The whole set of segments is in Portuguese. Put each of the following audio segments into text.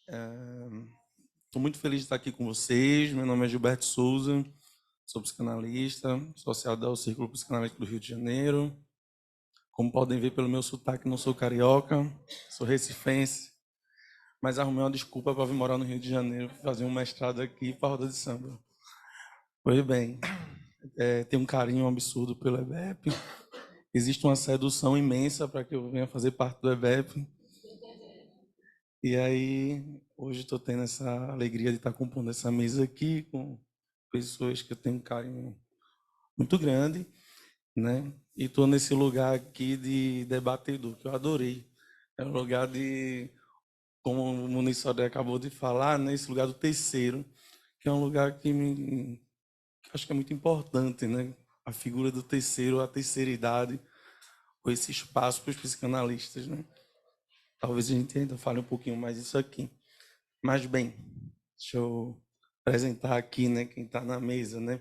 Estou muito feliz de estar aqui com vocês. Meu nome é Gilberto Souza, sou psicanalista, associado ao Círculo Psicanalítico do Rio de Janeiro. Como podem ver pelo meu sotaque, não sou carioca, sou recifense, mas arrumei uma desculpa para vir morar no Rio de Janeiro, fazer um mestrado aqui para a roda de samba. Pois bem, tenho um carinho absurdo pelo EBEP. Existe uma sedução imensa para que eu venha fazer parte do EBEP. E aí, hoje estou tendo essa alegria de estar compondo essa mesa aqui com pessoas que eu tenho um carinho muito grande, né? E estou nesse lugar aqui de debatedor, que eu adorei. É um lugar de, como o Muniz Sodré acabou de falar, né? Esse lugar do terceiro, que é um lugar que acho que é muito importante, né? A figura do terceiro, a terceira idade, ou esse espaço para os psicanalistas, né? Talvez a gente ainda fale um pouquinho mais disso aqui. Mas, bem, deixa eu apresentar aqui, né, quem está na mesa, né?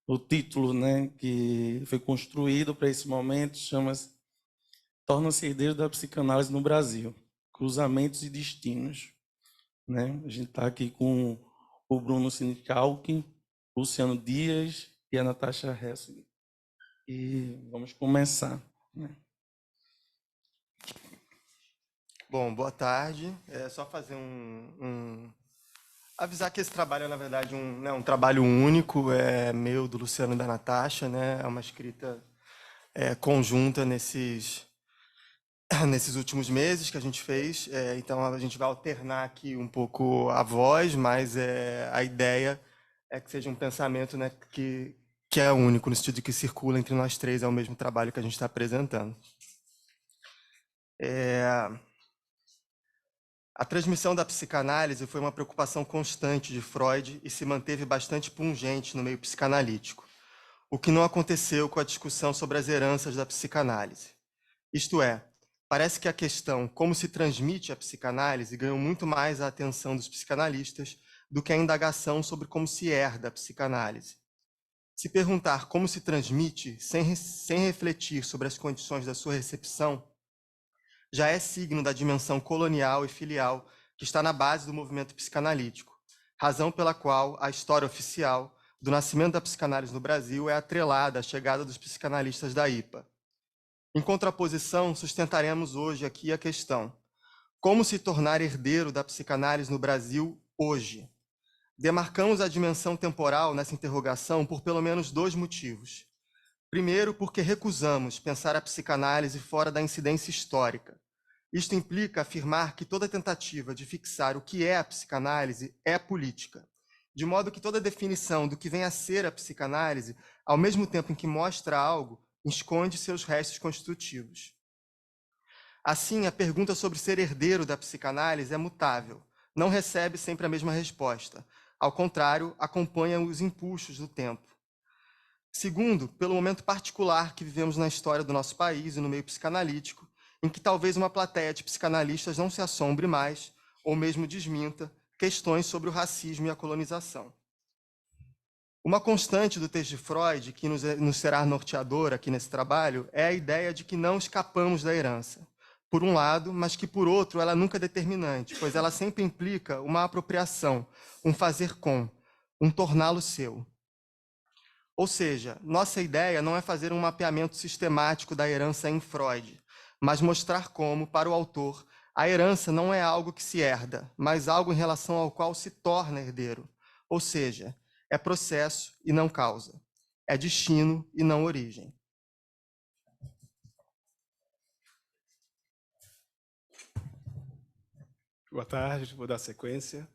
O título, né, que foi construído para esse momento chama-se Torna-se herdeiro da psicanálise no Brasil, cruzamentos e destinos, né? A gente está aqui com o Bruno Sinicalchi, o Luciano Dias e a Natasha Hessig. E vamos começar, né? Bom, boa tarde. É só fazer avisar que esse trabalho é, na verdade, um trabalho único, é meu, do Luciano e da Natasha, né? É uma escrita conjunta nesses últimos meses que a gente fez. Então, a gente vai alternar aqui um pouco a voz, mas a ideia é que seja um pensamento, né, que é único, no sentido de que circula entre nós três, é o mesmo trabalho que a gente está apresentando. A transmissão da psicanálise foi uma preocupação constante de Freud e se manteve bastante pungente no meio psicanalítico, o que não aconteceu com a discussão sobre as heranças da psicanálise. Isto é, parece que a questão como se transmite a psicanálise ganhou muito mais a atenção dos psicanalistas do que a indagação sobre como se herda a psicanálise. Se perguntar como se transmite sem refletir sobre as condições da sua recepção, já é signo da dimensão colonial e filial que está na base do movimento psicanalítico, razão pela qual a história oficial do nascimento da psicanálise no Brasil é atrelada à chegada dos psicanalistas da IPA. Em contraposição, sustentaremos hoje aqui a questão: como se tornar herdeiro da psicanálise no Brasil hoje? Demarcamos a dimensão temporal nessa interrogação por pelo menos dois motivos. Primeiro, porque recusamos pensar a psicanálise fora da incidência histórica. Isto implica afirmar que toda tentativa de fixar o que é a psicanálise é política, de modo que toda definição do que vem a ser a psicanálise, ao mesmo tempo em que mostra algo, esconde seus restos constitutivos. Assim, a pergunta sobre ser herdeiro da psicanálise é mutável, não recebe sempre a mesma resposta. Ao contrário, acompanha os impulsos do tempo. Segundo, pelo momento particular que vivemos na história do nosso país e no meio psicanalítico, em que talvez uma plateia de psicanalistas não se assombre mais, ou mesmo desminta, questões sobre o racismo e a colonização. Uma constante do texto de Freud, que nos será norteadora aqui nesse trabalho, é a ideia de que não escapamos da herança, por um lado, mas que, por outro, ela nunca é determinante, pois ela sempre implica uma apropriação, um fazer com, um torná-lo seu. Ou seja, nossa ideia não é fazer um mapeamento sistemático da herança em Freud, mas mostrar como, para o autor, a herança não é algo que se herda, mas algo em relação ao qual se torna herdeiro. Ou seja, é processo e não causa. É destino e não origem. Boa tarde, vou dar sequência.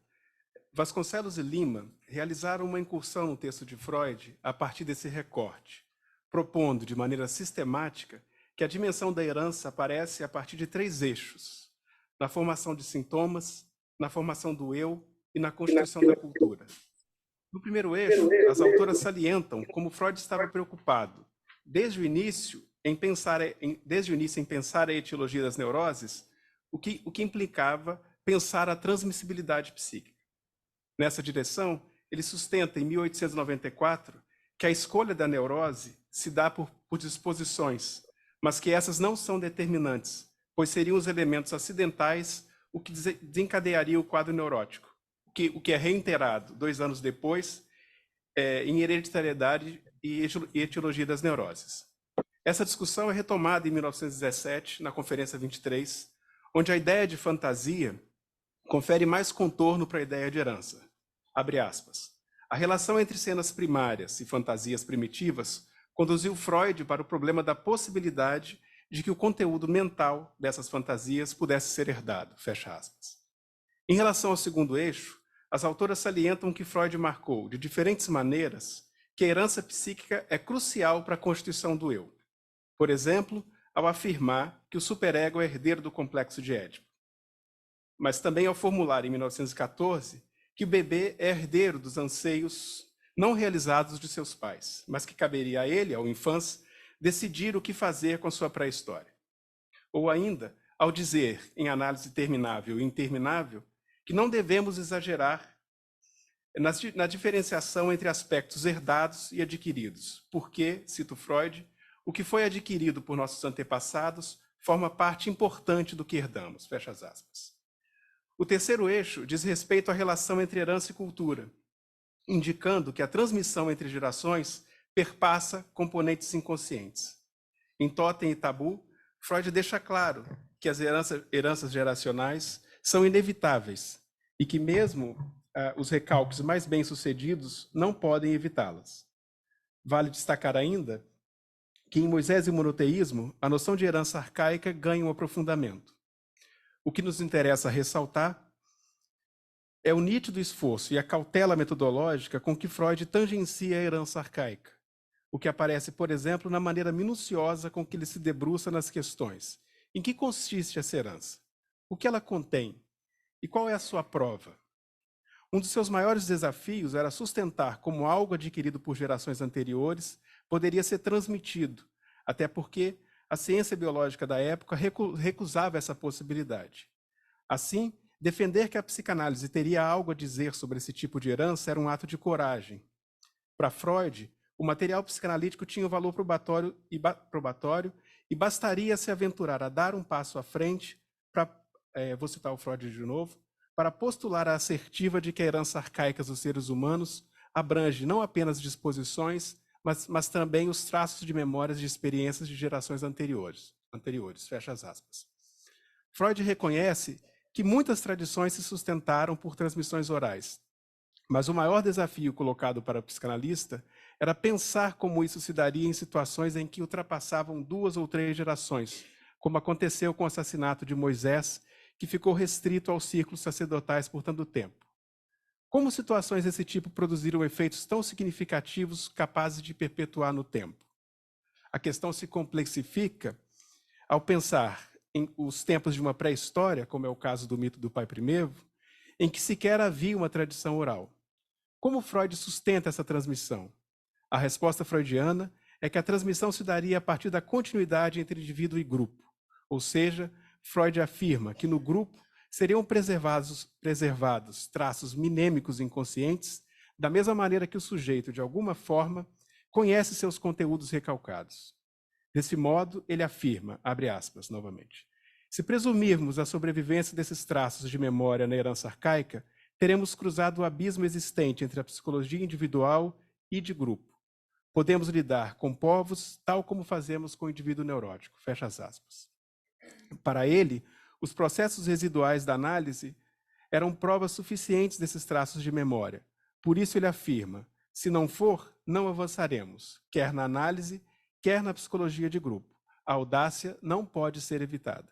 Vasconcelos e Lima realizaram uma incursão no texto de Freud a partir desse recorte, propondo de maneira sistemática que a dimensão da herança aparece a partir de três eixos: na formação de sintomas, na formação do eu e na constituição da cultura. No primeiro eixo, as autoras salientam como Freud estava preocupado, desde o início em pensar a etiologia das neuroses, o que implicava pensar a transmissibilidade psíquica. Nessa direção, ele sustenta, em 1894, que a escolha da neurose se dá por disposições, mas que essas não são determinantes, pois seriam os elementos acidentais o que desencadearia o quadro neurótico, o que é reiterado 2 anos depois em hereditariedade e etiologia das neuroses. Essa discussão é retomada em 1917, na Conferência 23, onde a ideia de fantasia confere mais contorno para a ideia de herança. Abre aspas. A relação entre cenas primárias e fantasias primitivas conduziu Freud para o problema da possibilidade de que o conteúdo mental dessas fantasias pudesse ser herdado. Fecha aspas. Em relação ao segundo eixo, as autoras salientam que Freud marcou, de diferentes maneiras, que a herança psíquica é crucial para a constituição do eu. Por exemplo, ao afirmar que o superego é herdeiro do complexo de Édipo. Mas também ao formular, em 1914, que o bebê é herdeiro dos anseios não realizados de seus pais, mas que caberia a ele, ao infância, decidir o que fazer com sua pré-história. Ou ainda, ao dizer, em análise terminável e interminável, que não devemos exagerar na diferenciação entre aspectos herdados e adquiridos, porque, cito Freud, o que foi adquirido por nossos antepassados forma parte importante do que herdamos. Fecha as aspas. O terceiro eixo diz respeito à relação entre herança e cultura, indicando que a transmissão entre gerações perpassa componentes inconscientes. Em Totem e Tabu, Freud deixa claro que as heranças geracionais são inevitáveis e que mesmo os recalques mais bem-sucedidos não podem evitá-las. Vale destacar ainda que em Moisés e o monoteísmo, a noção de herança arcaica ganha um aprofundamento. O que nos interessa ressaltar é o nítido esforço e a cautela metodológica com que Freud tangencia a herança arcaica, o que aparece, por exemplo, na maneira minuciosa com que ele se debruça nas questões. Em que consiste essa herança? O que ela contém? E qual é a sua prova? Um dos seus maiores desafios era sustentar como algo adquirido por gerações anteriores poderia ser transmitido, até porque a ciência biológica da época recusava essa possibilidade. Assim, defender que a psicanálise teria algo a dizer sobre esse tipo de herança era um ato de coragem. Para Freud, o material psicanalítico tinha um valor probatório e bastaria se aventurar a dar um passo à frente para, vou citar o Freud de novo, para postular a assertiva de que a herança arcaica dos seres humanos abrange não apenas disposições, mas também os traços de memórias de experiências de gerações anteriores. Fecha as aspas. Freud reconhece que muitas tradições se sustentaram por transmissões orais, mas o maior desafio colocado para o psicanalista era pensar como isso se daria em situações em que ultrapassavam 2 ou 3 gerações, como aconteceu com o assassinato de Moisés, que ficou restrito aos círculos sacerdotais por tanto tempo. Como situações desse tipo produziram efeitos tão significativos capazes de perpetuar no tempo? A questão se complexifica ao pensar em os tempos de uma pré-história, como é o caso do mito do pai primevo, em que sequer havia uma tradição oral. Como Freud sustenta essa transmissão? A resposta freudiana é que a transmissão se daria a partir da continuidade entre indivíduo e grupo, ou seja, Freud afirma que no grupo seriam preservados traços minêmicos inconscientes, da mesma maneira que o sujeito, de alguma forma, conhece seus conteúdos recalcados. Desse modo, ele afirma, abre aspas novamente, se presumirmos a sobrevivência desses traços de memória na herança arcaica, teremos cruzado o abismo existente entre a psicologia individual e de grupo. Podemos lidar com povos tal como fazemos com o indivíduo neurótico. Fecha as aspas. Para ele, os processos residuais da análise eram provas suficientes desses traços de memória. Por isso ele afirma, se não for, não avançaremos, quer na análise, quer na psicologia de grupo. A audácia não pode ser evitada.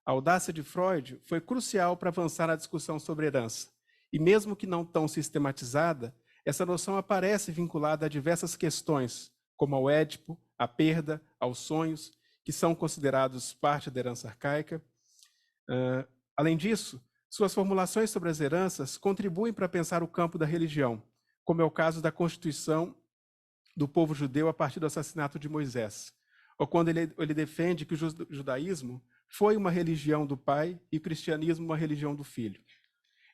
A audácia de Freud foi crucial para avançar na discussão sobre herança, e mesmo que não tão sistematizada, essa noção aparece vinculada a diversas questões, como ao Édipo, à perda, aos sonhos, que são considerados parte da herança arcaica. Além disso, suas formulações sobre as heranças contribuem para pensar o campo da religião, como é o caso da constituição do povo judeu a partir do assassinato de Moisés, ou quando ele defende que o judaísmo foi uma religião do pai e o cristianismo uma religião do filho.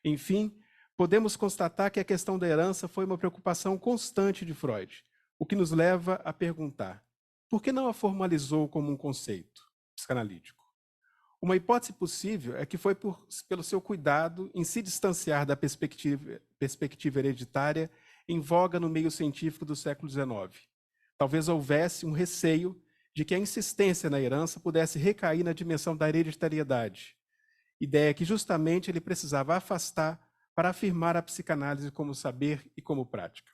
Enfim, podemos constatar que a questão da herança foi uma preocupação constante de Freud, o que nos leva a perguntar, por que não a formalizou como um conceito psicanalítico? Uma hipótese possível é que foi pelo seu cuidado em se distanciar da perspectiva hereditária em voga no meio científico do século XIX. Talvez houvesse um receio de que a insistência na herança pudesse recair na dimensão da hereditariedade, ideia que justamente ele precisava afastar para afirmar a psicanálise como saber e como prática.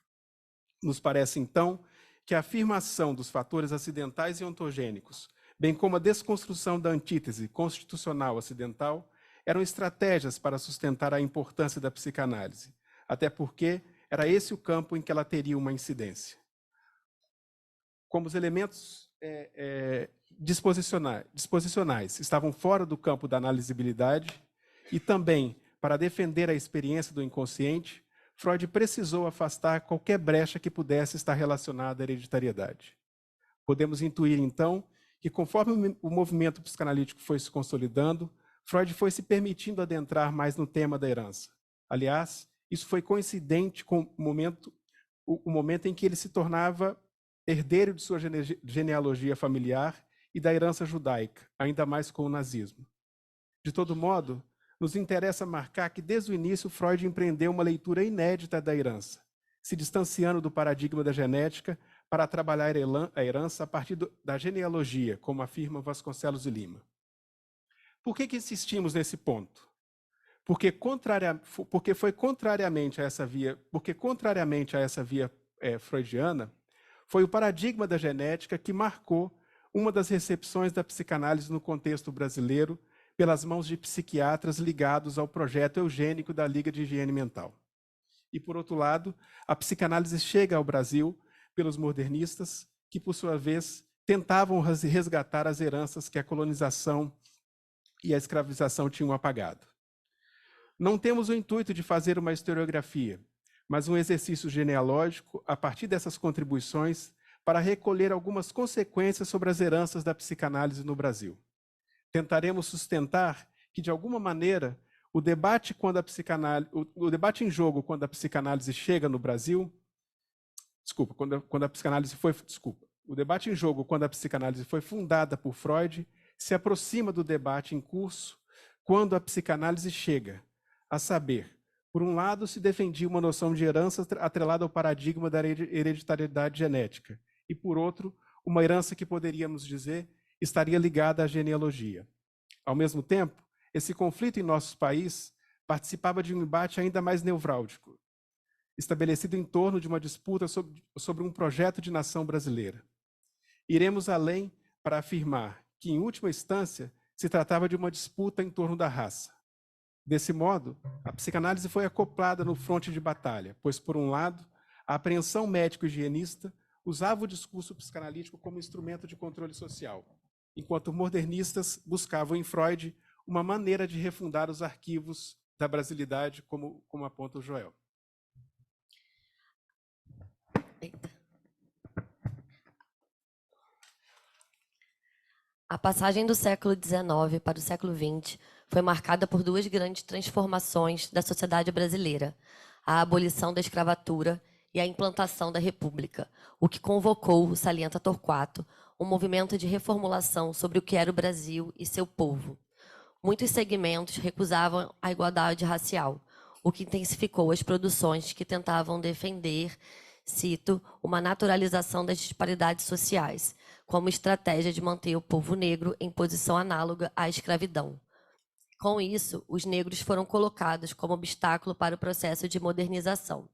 Nos parece, então, que a afirmação dos fatores acidentais e ontogênicos, bem como a desconstrução da antítese constitucional ocidental, eram estratégias para sustentar a importância da psicanálise, até porque era esse o campo em que ela teria uma incidência. Como os elementos disposicionais estavam fora do campo da analisabilidade e também para defender a experiência do inconsciente, Freud precisou afastar qualquer brecha que pudesse estar relacionada à hereditariedade. Podemos intuir, então, que conforme o movimento psicanalítico foi se consolidando, Freud foi se permitindo adentrar mais no tema da herança. Aliás, isso foi coincidente com o momento em que ele se tornava herdeiro de sua genealogia familiar e da herança judaica, ainda mais com o nazismo. De todo modo, nos interessa marcar que desde o início Freud empreendeu uma leitura inédita da herança, se distanciando do paradigma da genética para trabalhar a herança a partir da genealogia, como afirma Vasconcelos de Lima. Por que insistimos nesse ponto? Porque contrariamente a essa via freudiana, foi o paradigma da genética que marcou uma das recepções da psicanálise no contexto brasileiro pelas mãos de psiquiatras ligados ao projeto eugênico da Liga de Higiene Mental. E, por outro lado, a psicanálise chega ao Brasil pelos modernistas, que, por sua vez, tentavam resgatar as heranças que a colonização e a escravização tinham apagado. Não temos o intuito de fazer uma historiografia, mas um exercício genealógico a partir dessas contribuições para recolher algumas consequências sobre as heranças da psicanálise no Brasil. Tentaremos sustentar que, de alguma maneira, o debate em jogo quando a psicanálise chega no Brasil, o debate em jogo quando a psicanálise foi fundada por Freud se aproxima do debate em curso quando a psicanálise chega, a saber, por um lado se defendia uma noção de herança atrelada ao paradigma da hereditariedade genética, e por outro, uma herança que poderíamos dizer estaria ligada à genealogia. Ao mesmo tempo, esse conflito em nosso país participava de um embate ainda mais nevrálgico, estabelecido em torno de uma disputa sobre um projeto de nação brasileira. Iremos além para afirmar que, em última instância, se tratava de uma disputa em torno da raça. Desse modo, a psicanálise foi acoplada no fronte de batalha, pois, por um lado, a apreensão médico-higienista usava o discurso psicanalítico como instrumento de controle social, enquanto modernistas buscavam em Freud uma maneira de refundar os arquivos da brasilidade, como aponta o Joel. A passagem do século XIX para o século XX foi marcada por duas grandes transformações da sociedade brasileira: a abolição da escravatura e a implantação da República, o que convocou, salienta Torquato, um movimento de reformulação sobre o que era o Brasil e seu povo. Muitos segmentos recusavam a igualdade racial, o que intensificou as produções que tentavam defender, cito, uma naturalização das disparidades sociais, como estratégia de manter o povo negro em posição análoga à escravidão. Com isso, os negros foram colocados como obstáculo para o processo de modernização.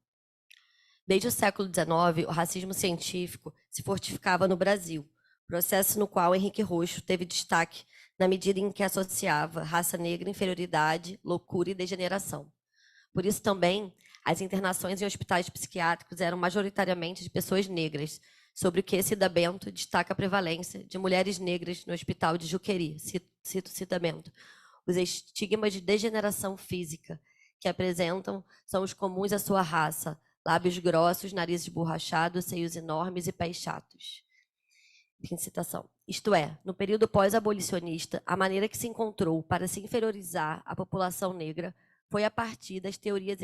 Desde o século XIX, o racismo científico se fortificava no Brasil, processo no qual Henrique Roxo teve destaque na medida em que associava raça negra, inferioridade, loucura e degeneração. Por isso também, as internações em hospitais psiquiátricos eram majoritariamente de pessoas negras, sobre o que Cida Bento destaca a prevalência de mulheres negras no hospital de Juqueri, cito Cida Bento. Os estigmas de degeneração física que apresentam são os comuns à sua raça: lábios grossos, narizes borrachados, seios enormes e pés chatos. Fim de citação. Isto é, no período pós-abolicionista, a maneira que se encontrou para se inferiorizar a população negra foi a partir das teorias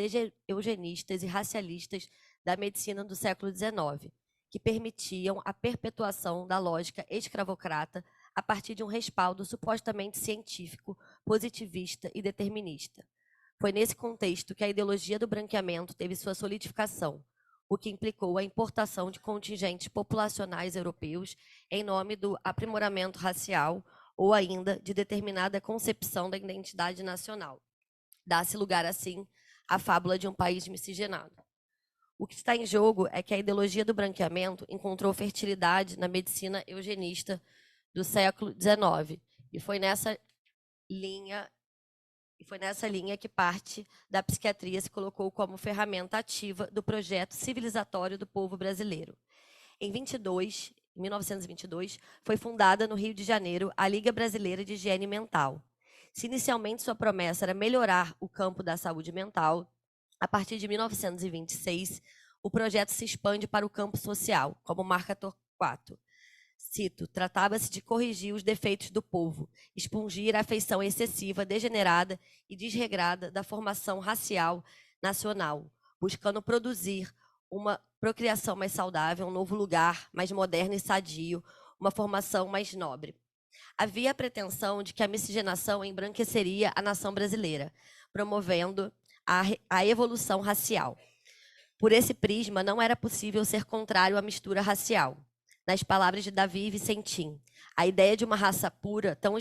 eugenistas e racialistas da medicina do século XIX, que permitiam a perpetuação da lógica escravocrata a partir de um respaldo supostamente científico, positivista e determinista. Foi nesse contexto que a ideologia do branqueamento teve sua solidificação, o que implicou a importação de contingentes populacionais europeus em nome do aprimoramento racial ou ainda de determinada concepção da identidade nacional. Dá-se lugar, assim, à fábula de um país miscigenado. O que está em jogo é que a ideologia do branqueamento encontrou fertilidade na medicina eugenista do século XIX, e foi nessa linha que parte da psiquiatria se colocou como ferramenta ativa do projeto civilizatório do povo brasileiro. Em 1922, foi fundada no Rio de Janeiro a Liga Brasileira de Higiene Mental. Se inicialmente sua promessa era melhorar o campo da saúde mental, a partir de 1926, o projeto se expande para o campo social, como marca Torquato. Cito, tratava-se de corrigir os defeitos do povo, expungir a afeição excessiva, degenerada e desregrada da formação racial nacional, buscando produzir uma procriação mais saudável, um novo lugar, mais moderno e sadio, uma formação mais nobre. Havia a pretensão de que a miscigenação embranqueceria a nação brasileira, promovendo a evolução racial. Por esse prisma, não era possível ser contrário à mistura racial. Nas palavras de Davi Vicentim, a ideia de uma raça pura, tão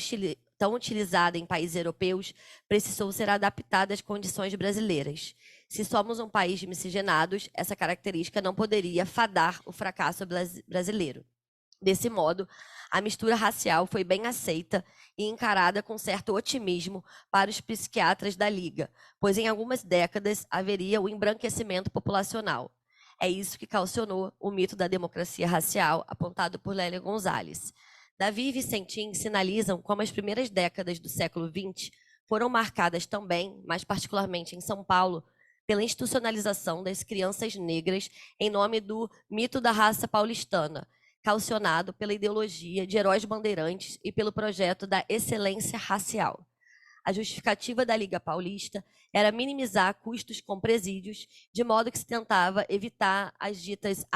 utilizada em países europeus, precisou ser adaptada às condições brasileiras. Se somos um país de miscigenados, essa característica não poderia fadar o fracasso brasileiro. Desse modo, a mistura racial foi bem aceita e encarada com certo otimismo para os psiquiatras da Liga, pois em algumas décadas haveria o embranquecimento populacional. É isso que calcionou o mito da democracia racial, apontado por Lélia Gonzalez. Davi e Vicentim sinalizam como as primeiras décadas do século XX foram marcadas também, mais particularmente em São Paulo, pela institucionalização das crianças negras em nome do mito da raça paulistana, calcionado pela ideologia de heróis bandeirantes e pelo projeto da excelência racial. A justificativa da Liga Paulista era minimizar custos com presídios, de modo que se tentava evitar as ditas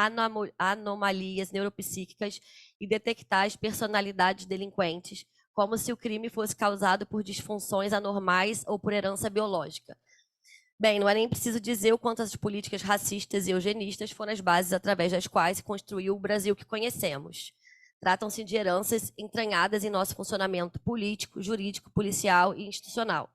anomalias neuropsíquicas e detectar as personalidades delinquentes, como se o crime fosse causado por disfunções anormais ou por herança biológica. Bem, não é nem preciso dizer o quanto as políticas racistas e eugenistas foram as bases através das quais se construiu o Brasil que conhecemos. Tratam-se de heranças entranhadas em nosso funcionamento político, jurídico, policial e institucional.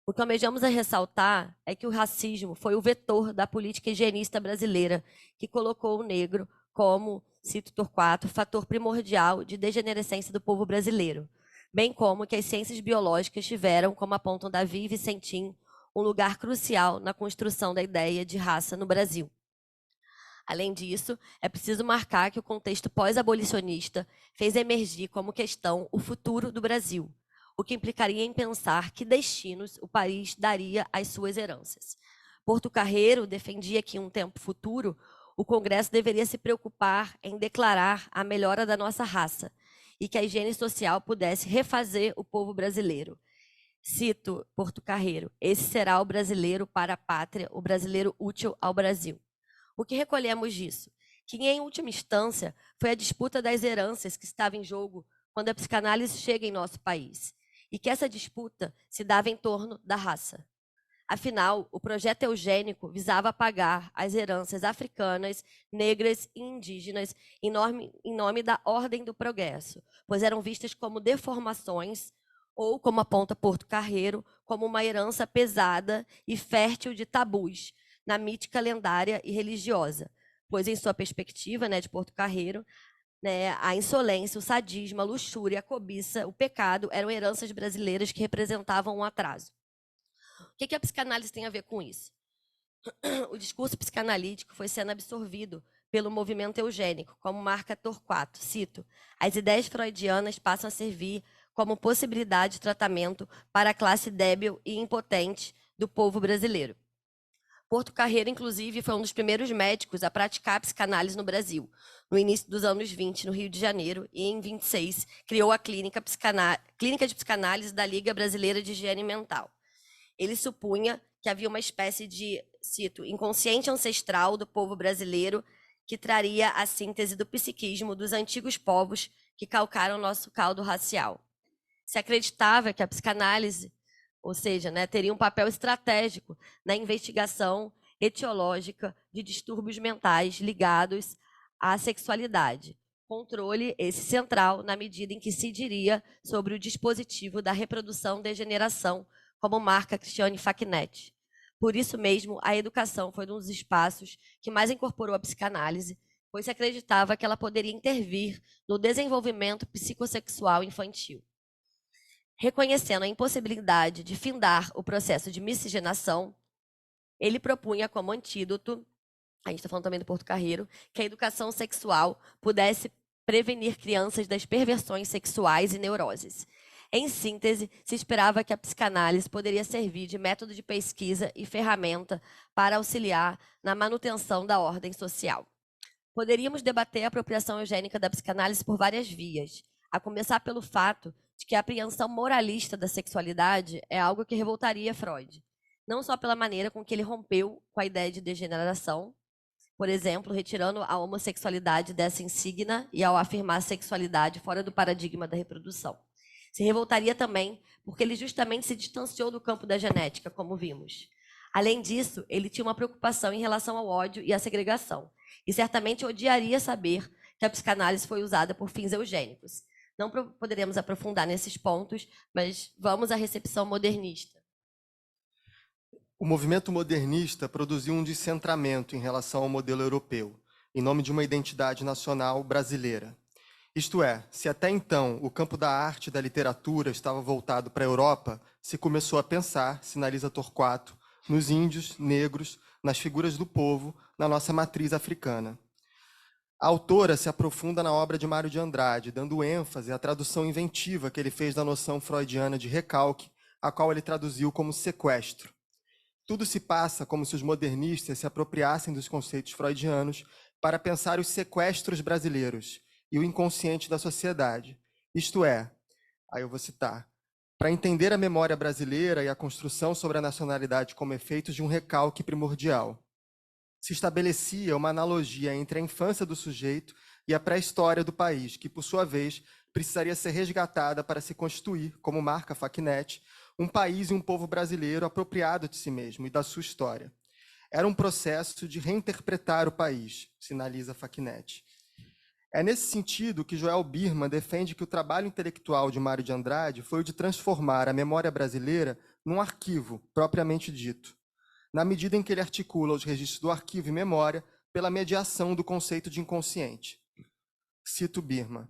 O que almejamos a ressaltar é que o racismo foi o vetor da política higienista brasileira, que colocou o negro como, cito Torquato, fator primordial de degenerescência do povo brasileiro, bem como que as ciências biológicas tiveram, como apontam Davi e Vicentim, um lugar crucial na construção da ideia de raça no Brasil. Além disso, é preciso marcar que o contexto pós-abolicionista fez emergir como questão o futuro do Brasil, o que implicaria em pensar que destinos o país daria às suas heranças. Porto-Carreiro defendia que, em um tempo futuro, o Congresso deveria se preocupar em declarar a melhora da nossa raça e que a higiene social pudesse refazer o povo brasileiro. Cito Porto-Carreiro, esse será o brasileiro para a pátria, o brasileiro útil ao Brasil. O que recolhemos disso? Que, em última instância, foi a disputa das heranças que estava em jogo quando a psicanálise chega em nosso país, e que essa disputa se dava em torno da raça. Afinal, o projeto eugênico visava apagar as heranças africanas, negras e indígenas em nome da ordem do progresso, pois eram vistas como deformações ou, como aponta Porto-Carreiro, como uma herança pesada e fértil de tabus, na mítica lendária e religiosa, pois, em sua perspectiva, de Porto-Carreiro, a insolência, o sadismo, a luxúria, a cobiça, o pecado eram heranças brasileiras que representavam um atraso. O que a psicanálise tem a ver com isso? O discurso psicanalítico foi sendo absorvido pelo movimento eugênico, como marca Torquato. Cito, as ideias freudianas passam a servir como possibilidade de tratamento para a classe débil e impotente do povo brasileiro. Porto-Carreiro, inclusive, foi um dos primeiros médicos a praticar a psicanálise no Brasil, no início dos anos 20, no Rio de Janeiro, e em 26 criou a Clínica de Psicanálise da Liga Brasileira de Higiene Mental. Ele supunha que havia uma espécie de, cito, inconsciente ancestral do povo brasileiro que traria a síntese do psiquismo dos antigos povos que calcaram nosso caldo racial. Se acreditava que a psicanálise, ou seja, teria um papel estratégico na investigação etiológica de distúrbios mentais ligados à sexualidade. Controle esse central na medida em que se diria sobre o dispositivo da reprodução-degeneração, como marca Cristiane Facchinetti. Por isso mesmo, a educação foi um dos espaços que mais incorporou a psicanálise, pois se acreditava que ela poderia intervir no desenvolvimento psicossexual infantil. Reconhecendo a impossibilidade de findar o processo de miscigenação, ele propunha como antídoto, a gente está falando também do Porto Carreiro, que a educação sexual pudesse prevenir crianças das perversões sexuais e neuroses. Em síntese, se esperava que a psicanálise poderia servir de método de pesquisa e ferramenta para auxiliar na manutenção da ordem social. Poderíamos debater a apropriação eugênica da psicanálise por várias vias, a começar pelo fato de que a apreensão moralista da sexualidade é algo que revoltaria Freud, não só pela maneira com que ele rompeu com a ideia de degeneração, por exemplo, retirando a homossexualidade dessa insígnia e ao afirmar a sexualidade fora do paradigma da reprodução. Se revoltaria também porque ele justamente se distanciou do campo da genética, como vimos. Além disso, ele tinha uma preocupação em relação ao ódio e à segregação, e certamente odiaria saber que a psicanálise foi usada por fins eugênicos. Não poderemos aprofundar nesses pontos, mas vamos à recepção modernista. O movimento modernista produziu um descentramento em relação ao modelo europeu, em nome de uma identidade nacional brasileira. Isto é, se até então o campo da arte e da literatura estava voltado para a Europa, se começou a pensar, sinaliza Torquato, nos índios, negros, nas figuras do povo, na nossa matriz africana. A autora se aprofunda na obra de Mário de Andrade, dando ênfase à tradução inventiva que ele fez da noção freudiana de recalque, a qual ele traduziu como sequestro. Tudo se passa como se os modernistas se apropriassem dos conceitos freudianos para pensar os sequestros brasileiros e o inconsciente da sociedade. Isto é, aí eu vou citar, para entender a memória brasileira e a construção sobre a nacionalidade como efeitos de um recalque primordial. Se estabelecia uma analogia entre a infância do sujeito e a pré-história do país, que, por sua vez, precisaria ser resgatada para se constituir, como marca Facchinetti, um país e um povo brasileiro apropriado de si mesmo e da sua história. Era um processo de reinterpretar o país, sinaliza Facchinetti. É nesse sentido que Joel Birman defende que o trabalho intelectual de Mário de Andrade foi o de transformar a memória brasileira num arquivo, propriamente dito, na medida em que ele articula os registros do arquivo e memória pela mediação do conceito de inconsciente. Cito Birman.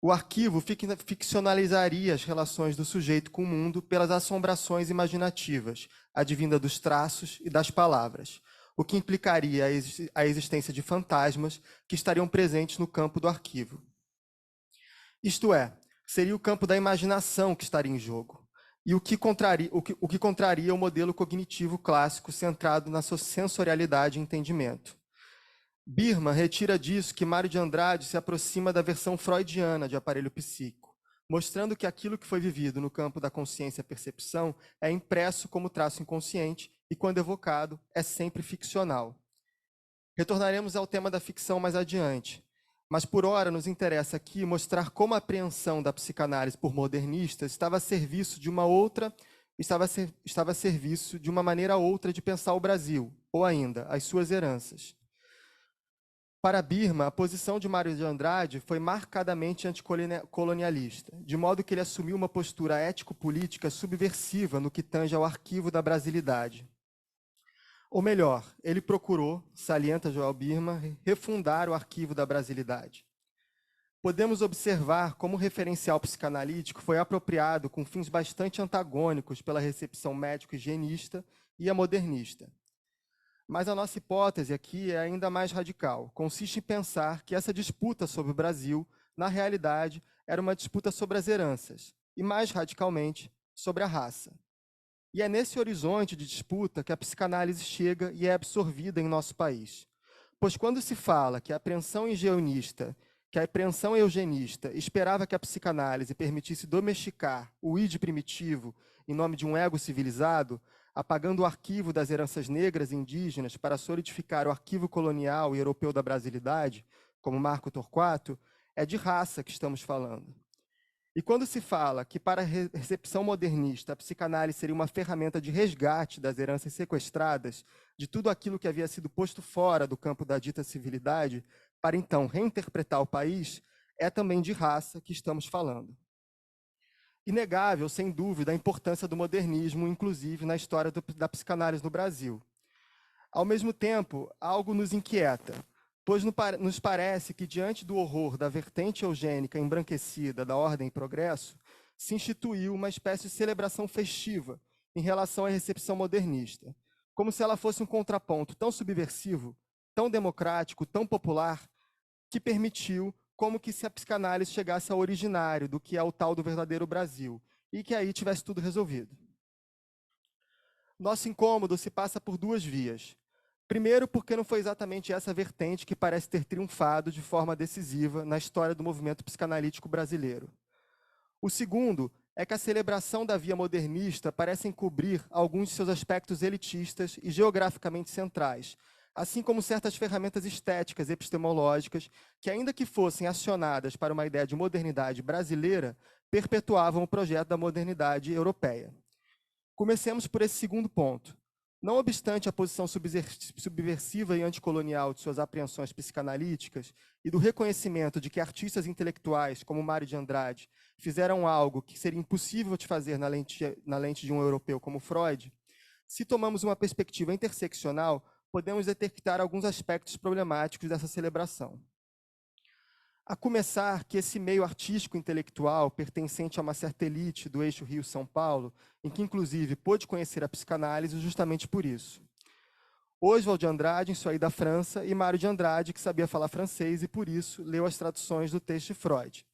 O arquivo ficcionalizaria as relações do sujeito com o mundo pelas assombrações imaginativas, advinda dos traços e das palavras, o que implicaria a existência de fantasmas que estariam presentes no campo do arquivo. Isto é, seria o campo da imaginação que estaria em jogo, e o que contraria o modelo cognitivo clássico centrado na sua sensorialidade e entendimento. Birman retira disso que Mário de Andrade se aproxima da versão freudiana de aparelho psíquico, mostrando que aquilo que foi vivido no campo da consciência e percepção é impresso como traço inconsciente e, quando evocado, é sempre ficcional. Retornaremos ao tema da ficção mais adiante, mas por ora nos interessa aqui mostrar como a apreensão da psicanálise por modernistas estava a serviço de uma maneira outra de pensar o Brasil, ou ainda, as suas heranças. Para Birman, a posição de Mário de Andrade foi marcadamente anticolonialista, de modo que ele assumiu uma postura ético-política subversiva no que tange ao arquivo da brasilidade. Ou melhor, ele procurou, salienta Joel Birman, refundar o arquivo da brasilidade. Podemos observar como o referencial psicanalítico foi apropriado com fins bastante antagônicos pela recepção médico-higienista e a modernista. Mas a nossa hipótese aqui é ainda mais radical. Consiste em pensar que essa disputa sobre o Brasil, na realidade, era uma disputa sobre as heranças, e mais radicalmente, sobre a raça. E é nesse horizonte de disputa que a psicanálise chega e é absorvida em nosso país. Pois quando se fala que a apreensão eugenista esperava que a psicanálise permitisse domesticar o id primitivo em nome de um ego civilizado, apagando o arquivo das heranças negras e indígenas para solidificar o arquivo colonial e europeu da brasilidade, como marca Torquato, é de raça que estamos falando. E quando se fala que para a recepção modernista a psicanálise seria uma ferramenta de resgate das heranças sequestradas, de tudo aquilo que havia sido posto fora do campo da dita civilidade, para então reinterpretar o país, é também de raça que estamos falando. Inegável, sem dúvida, a importância do modernismo, inclusive na história da psicanálise no Brasil. Ao mesmo tempo, algo nos inquieta, pois nos parece que, diante do horror da vertente eugênica embranquecida da ordem e progresso, se instituiu uma espécie de celebração festiva em relação à recepção modernista, como se ela fosse um contraponto tão subversivo, tão democrático, tão popular, que permitiu como que se a psicanálise chegasse ao originário do que é o tal do verdadeiro Brasil, e que aí tivesse tudo resolvido. Nosso incômodo se passa por duas vias. Primeiro, porque não foi exatamente essa vertente que parece ter triunfado de forma decisiva na história do movimento psicanalítico brasileiro. O segundo é que a celebração da via modernista parece encobrir alguns de seus aspectos elitistas e geograficamente centrais, assim como certas ferramentas estéticas epistemológicas que, ainda que fossem acionadas para uma ideia de modernidade brasileira, perpetuavam o projeto da modernidade europeia. Comecemos por esse segundo ponto. Não obstante a posição subversiva e anticolonial de suas apreensões psicanalíticas e do reconhecimento de que artistas intelectuais como Mário de Andrade fizeram algo que seria impossível de fazer na lente de um europeu como Freud, se tomamos uma perspectiva interseccional, podemos detectar alguns aspectos problemáticos dessa celebração. A começar que esse meio artístico intelectual, pertencente a uma certa elite do eixo Rio-São Paulo, em que inclusive pôde conhecer a psicanálise justamente por isso. Oswald de Andrade, em sua ida à França, e Mário de Andrade, que sabia falar francês e por isso leu as traduções do texto de Freud.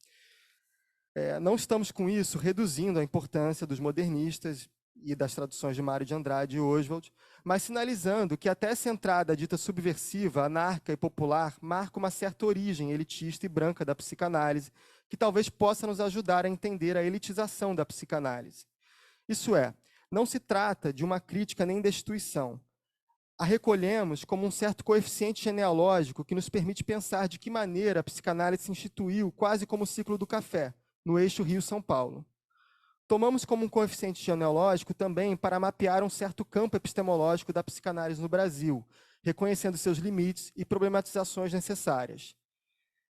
Não estamos com isso reduzindo a importância dos modernistas e das traduções de Mário de Andrade e Oswald, mas sinalizando que até essa entrada dita subversiva, anarca e popular marca uma certa origem elitista e branca da psicanálise, que talvez possa nos ajudar a entender a elitização da psicanálise. Isso é, não se trata de uma crítica nem destituição. A recolhemos como um certo coeficiente genealógico que nos permite pensar de que maneira a psicanálise se instituiu quase como o ciclo do café, no eixo Rio-São Paulo. Tomamos como um coeficiente genealógico também para mapear um certo campo epistemológico da psicanálise no Brasil, reconhecendo seus limites e problematizações necessárias.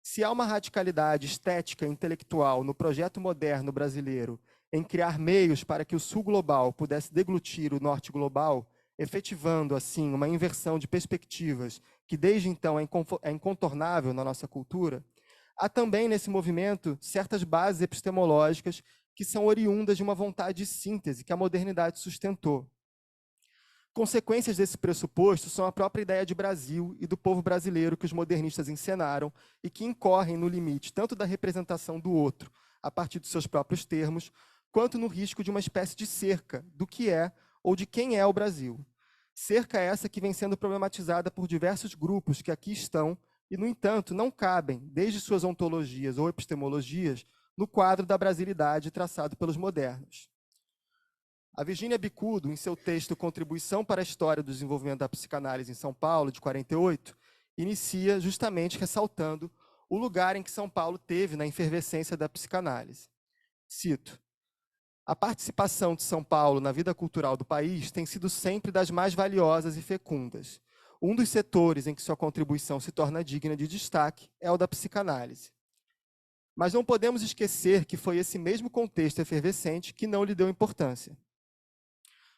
Se há uma radicalidade estética e intelectual no projeto moderno brasileiro em criar meios para que o sul global pudesse deglutir o norte global, efetivando, assim, uma inversão de perspectivas que desde então é incontornável na nossa cultura, há também nesse movimento certas bases epistemológicas que são oriundas de uma vontade de síntese que a modernidade sustentou. Consequências desse pressuposto são a própria ideia de Brasil e do povo brasileiro que os modernistas encenaram e que incorrem no limite tanto da representação do outro, a partir dos seus próprios termos, quanto no risco de uma espécie de cerca do que é ou de quem é o Brasil. Cerca essa que vem sendo problematizada por diversos grupos que aqui estão e, no entanto, não cabem, desde suas ontologias ou epistemologias, no quadro da brasilidade traçado pelos modernos. A Virgínia Bicudo, em seu texto Contribuição para a História do Desenvolvimento da Psicanálise em São Paulo, de 48, inicia justamente ressaltando o lugar em que São Paulo teve na efervescência da psicanálise. Cito: a participação de São Paulo na vida cultural do país tem sido sempre das mais valiosas e fecundas. Um dos setores em que sua contribuição se torna digna de destaque é o da psicanálise. Mas não podemos esquecer que foi esse mesmo contexto efervescente que não lhe deu importância.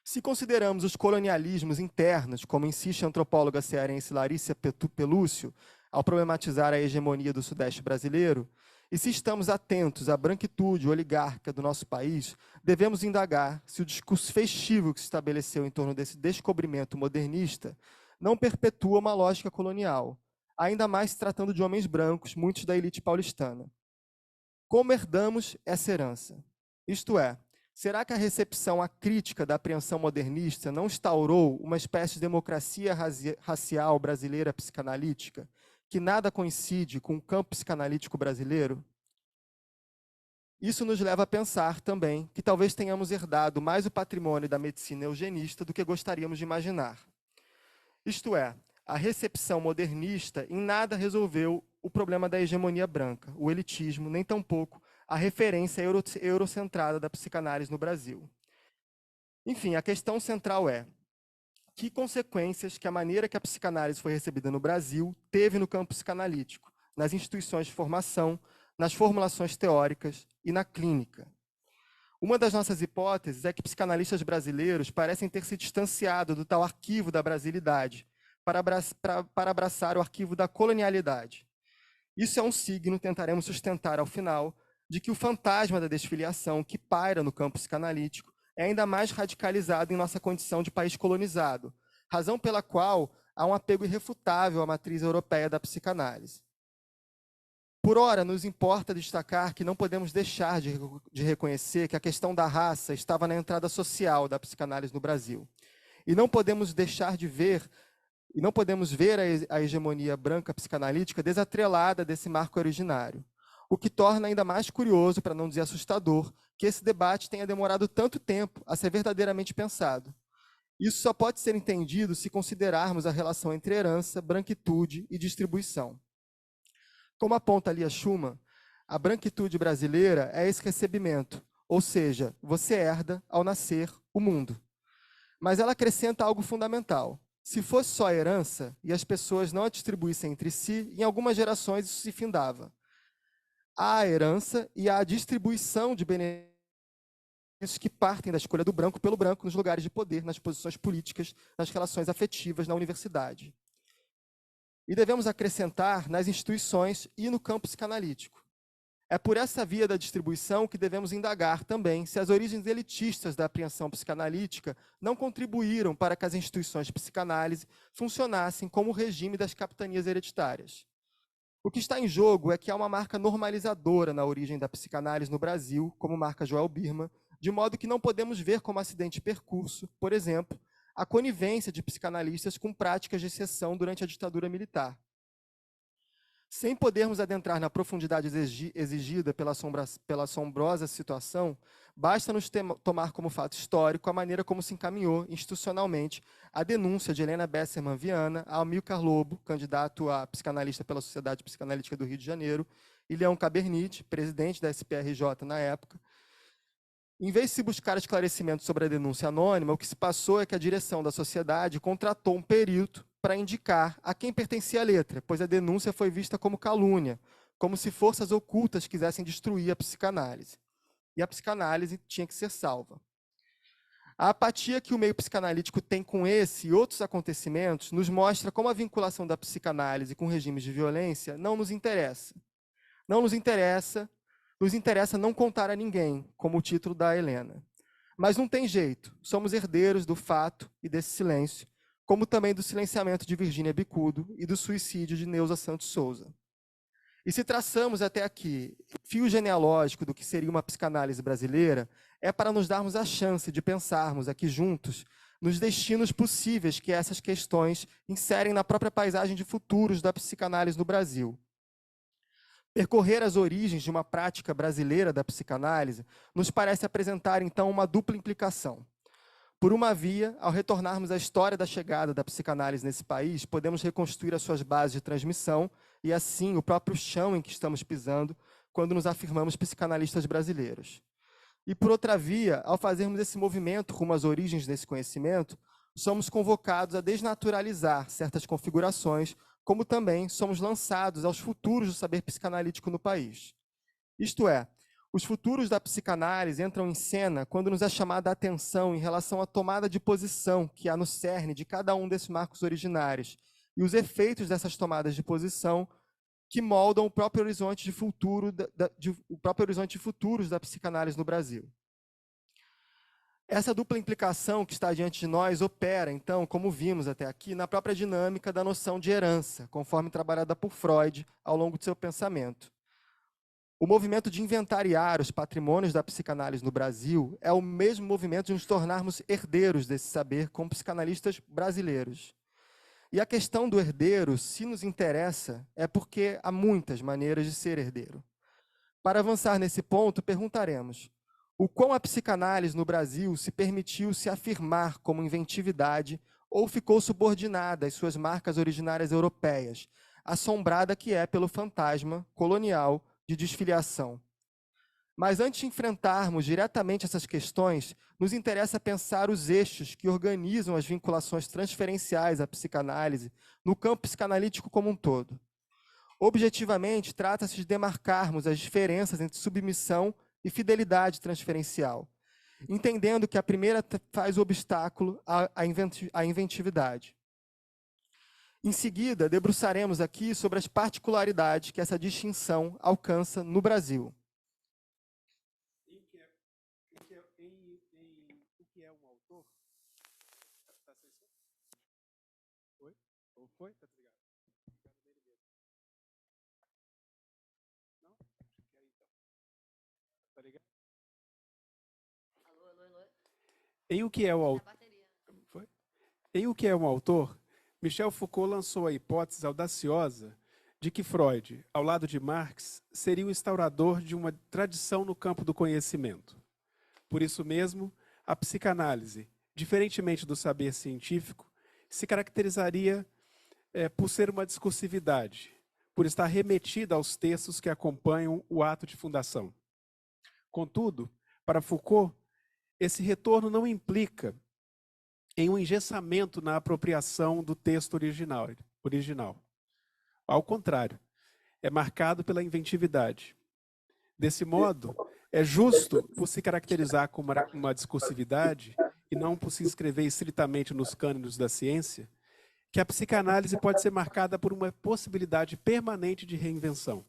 Se consideramos os colonialismos internos, como insiste a antropóloga cearense Larissa Pelúcio, ao problematizar a hegemonia do Sudeste brasileiro, e se estamos atentos à branquitude oligarca do nosso país, devemos indagar se o discurso festivo que se estabeleceu em torno desse descobrimento modernista não perpetua uma lógica colonial, ainda mais se tratando de homens brancos, muitos da elite paulistana. Como herdamos essa herança? Isto é, será que a recepção à crítica da apreensão modernista não instaurou uma espécie de democracia racial brasileira psicanalítica, que nada coincide com o campo psicanalítico brasileiro? Isso nos leva a pensar também que talvez tenhamos herdado mais o patrimônio da medicina eugenista do que gostaríamos de imaginar. Isto é, a recepção modernista em nada resolveu o problema da hegemonia branca, o elitismo, nem tampouco a referência eurocentrada da psicanálise no Brasil. Enfim, a questão central é: que consequências que a maneira que a psicanálise foi recebida no Brasil teve no campo psicanalítico, nas instituições de formação, nas formulações teóricas e na clínica? Uma das nossas hipóteses é que psicanalistas brasileiros parecem ter se distanciado do tal arquivo da brasilidade para abraçar o arquivo da colonialidade. Isso é um signo, tentaremos sustentar ao final, de que o fantasma da desfiliação que paira no campo psicanalítico é ainda mais radicalizado em nossa condição de país colonizado, razão pela qual há um apego irrefutável à matriz europeia da psicanálise. Por ora, nos importa destacar que não podemos deixar de reconhecer que a questão da raça estava na entrada social da psicanálise no Brasil. E não podemos ver a hegemonia branca psicanalítica desatrelada desse marco originário. O que torna ainda mais curioso, para não dizer assustador, que esse debate tenha demorado tanto tempo a ser verdadeiramente pensado. Isso só pode ser entendido se considerarmos a relação entre herança, branquitude e distribuição. Como aponta Lia Schumann, a branquitude brasileira é esse recebimento, ou seja, você herda, ao nascer, o mundo. Mas ela acrescenta algo fundamental. Se fosse só herança e as pessoas não a distribuíssem entre si, em algumas gerações isso se findava. Há a herança e há a distribuição de benefícios que partem da escolha do branco pelo branco nos lugares de poder, nas posições políticas, nas relações afetivas, na universidade. E devemos acrescentar nas instituições e no campo psicanalítico. É por essa via da distribuição que devemos indagar também se as origens elitistas da apreensão psicanalítica não contribuíram para que as instituições de psicanálise funcionassem como o regime das capitanias hereditárias. O que está em jogo é que há uma marca normalizadora na origem da psicanálise no Brasil, como marca Joel Birman, de modo que não podemos ver como acidente de percurso, por exemplo, a conivência de psicanalistas com práticas de exceção durante a ditadura militar. Sem podermos adentrar na profundidade exigida pela assombrosa situação, basta nos tomar como fato histórico a maneira como se encaminhou institucionalmente a denúncia de Helena Bessermann Viana a Amilcar Lobo, candidato a psicanalista pela Sociedade Psicanalítica do Rio de Janeiro, e Leão Cabernit, presidente da SPRJ na época. Em vez de se buscar esclarecimento sobre a denúncia anônima, o que se passou é que a direção da sociedade contratou um perito para indicar a quem pertencia a letra, pois a denúncia foi vista como calúnia, como se forças ocultas quisessem destruir a psicanálise. E a psicanálise tinha que ser salva. A apatia que o meio psicanalítico tem com esse e outros acontecimentos nos mostra como a vinculação da psicanálise com regimes de violência não nos interessa. Nos interessa não contar a ninguém, como o título da Helena. Mas não tem jeito, somos herdeiros do fato e desse silêncio, como também do silenciamento de Virgínia Bicudo e do suicídio de Neuza Santos Souza. E se traçamos até aqui fio genealógico do que seria uma psicanálise brasileira, é para nos darmos a chance de pensarmos aqui juntos nos destinos possíveis que essas questões inserem na própria paisagem de futuros da psicanálise no Brasil. Percorrer as origens de uma prática brasileira da psicanálise nos parece apresentar, então, uma dupla implicação. Por uma via, ao retornarmos à história da chegada da psicanálise nesse país, podemos reconstruir as suas bases de transmissão e, assim, o próprio chão em que estamos pisando quando nos afirmamos psicanalistas brasileiros. E, por outra via, ao fazermos esse movimento rumo às origens desse conhecimento, somos convocados a desnaturalizar certas configurações, como também somos lançados aos futuros do saber psicanalítico no país. Isto é, os futuros da psicanálise entram em cena quando nos é chamada a atenção em relação à tomada de posição que há no cerne de cada um desses marcos originários e os efeitos dessas tomadas de posição que moldam o próprio horizonte de futuros da psicanálise no Brasil. Essa dupla implicação que está diante de nós opera, então, como vimos até aqui, na própria dinâmica da noção de herança, conforme trabalhada por Freud ao longo de seu pensamento. O movimento de inventariar os patrimônios da psicanálise no Brasil é o mesmo movimento de nos tornarmos herdeiros desse saber como psicanalistas brasileiros. E a questão do herdeiro, se nos interessa, é porque há muitas maneiras de ser herdeiro. Para avançar nesse ponto, perguntaremos: o quão a psicanálise no Brasil se permitiu se afirmar como inventividade ou ficou subordinada às suas marcas originárias europeias, assombrada que é pelo fantasma colonial de desfiliação. Mas antes de enfrentarmos diretamente essas questões, nos interessa pensar os eixos que organizam as vinculações transferenciais à psicanálise no campo psicanalítico como um todo. Objetivamente, trata-se de demarcarmos as diferenças entre submissão e fidelidade transferencial, entendendo que a primeira faz obstáculo à inventividade. Em seguida, debruçaremos aqui sobre as particularidades que essa distinção alcança no Brasil. O que é um autor? Foi? Ou foi? Tá ligado? Não? Acho que é então. Tá ligado? Alô, alô, alô. Em O que é o autor? Foi? Em O que é um autor, Michel Foucault lançou a hipótese audaciosa de que Freud, ao lado de Marx, seria o instaurador de uma tradição no campo do conhecimento. Por isso mesmo, a psicanálise, diferentemente do saber científico, se caracterizaria por ser uma discursividade, por estar remetida aos textos que acompanham o ato de fundação. Contudo, para Foucault, esse retorno não implica em um engessamento na apropriação do texto original. Ao contrário, é marcado pela inventividade. Desse modo, é justo por se caracterizar como uma discursividade e não por se inscrever estritamente nos cânones da ciência, que a psicanálise pode ser marcada por uma possibilidade permanente de reinvenção.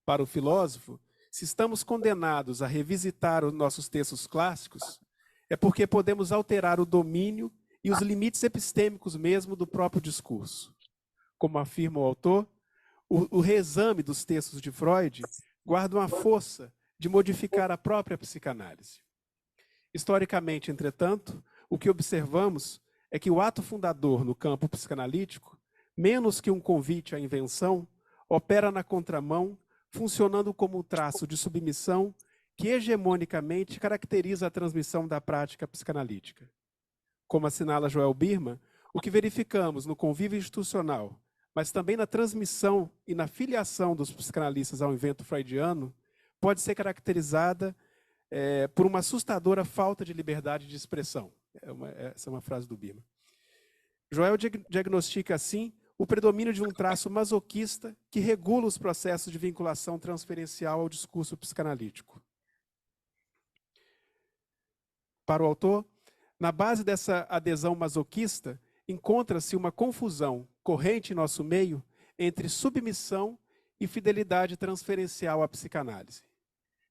Para o filósofo, se estamos condenados a revisitar os nossos textos clássicos, é porque podemos alterar o domínio e os limites epistêmicos mesmo do próprio discurso. Como afirma o autor, o reexame dos textos de Freud guarda uma força de modificar a própria psicanálise. Historicamente, entretanto, o que observamos é que o ato fundador no campo psicanalítico, menos que um convite à invenção, opera na contramão, funcionando como um traço de submissão que hegemonicamente caracteriza a transmissão da prática psicanalítica. Como assinala Joel Birman, o que verificamos no convívio institucional, mas também na transmissão e na filiação dos psicanalistas ao invento freudiano, pode ser caracterizada por uma assustadora falta de liberdade de expressão. Essa é uma frase do Birman. Joel diagnostica, assim, o predomínio de um traço masoquista que regula os processos de vinculação transferencial ao discurso psicanalítico. Para o autor, na base dessa adesão masoquista, encontra-se uma confusão corrente em nosso meio entre submissão e fidelidade transferencial à psicanálise.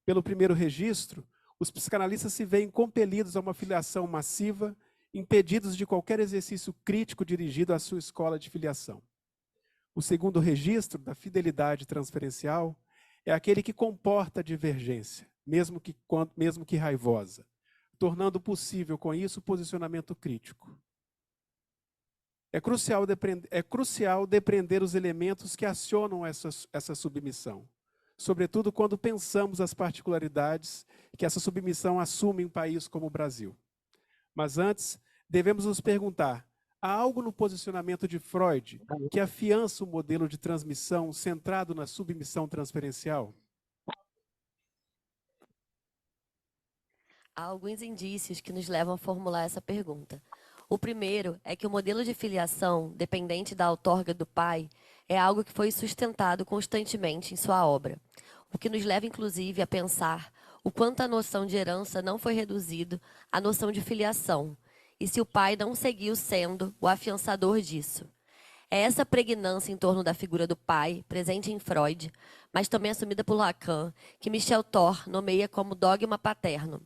Pelo primeiro registro, os psicanalistas se veem compelidos a uma filiação massiva, impedidos de qualquer exercício crítico dirigido à sua escola de filiação. O segundo registro, da fidelidade transferencial, é aquele que comporta a divergência, mesmo que raivosa, tornando possível com isso o posicionamento crítico. É crucial depreender os elementos que acionam essa submissão, sobretudo quando pensamos as particularidades que essa submissão assume em um país como o Brasil. Mas antes, devemos nos perguntar, há algo no posicionamento de Freud que afiança o modelo de transmissão centrado na submissão transferencial? Há alguns indícios que nos levam a formular essa pergunta. O primeiro é que o modelo de filiação, dependente da outorga do pai, é algo que foi sustentado constantemente em sua obra, o que nos leva, inclusive, a pensar o quanto a noção de herança não foi reduzido à noção de filiação, e se o pai não seguiu sendo o afiançador disso. É essa pregnância em torno da figura do pai, presente em Freud, mas também assumida por Lacan, que Michel Thor nomeia como dogma paterno.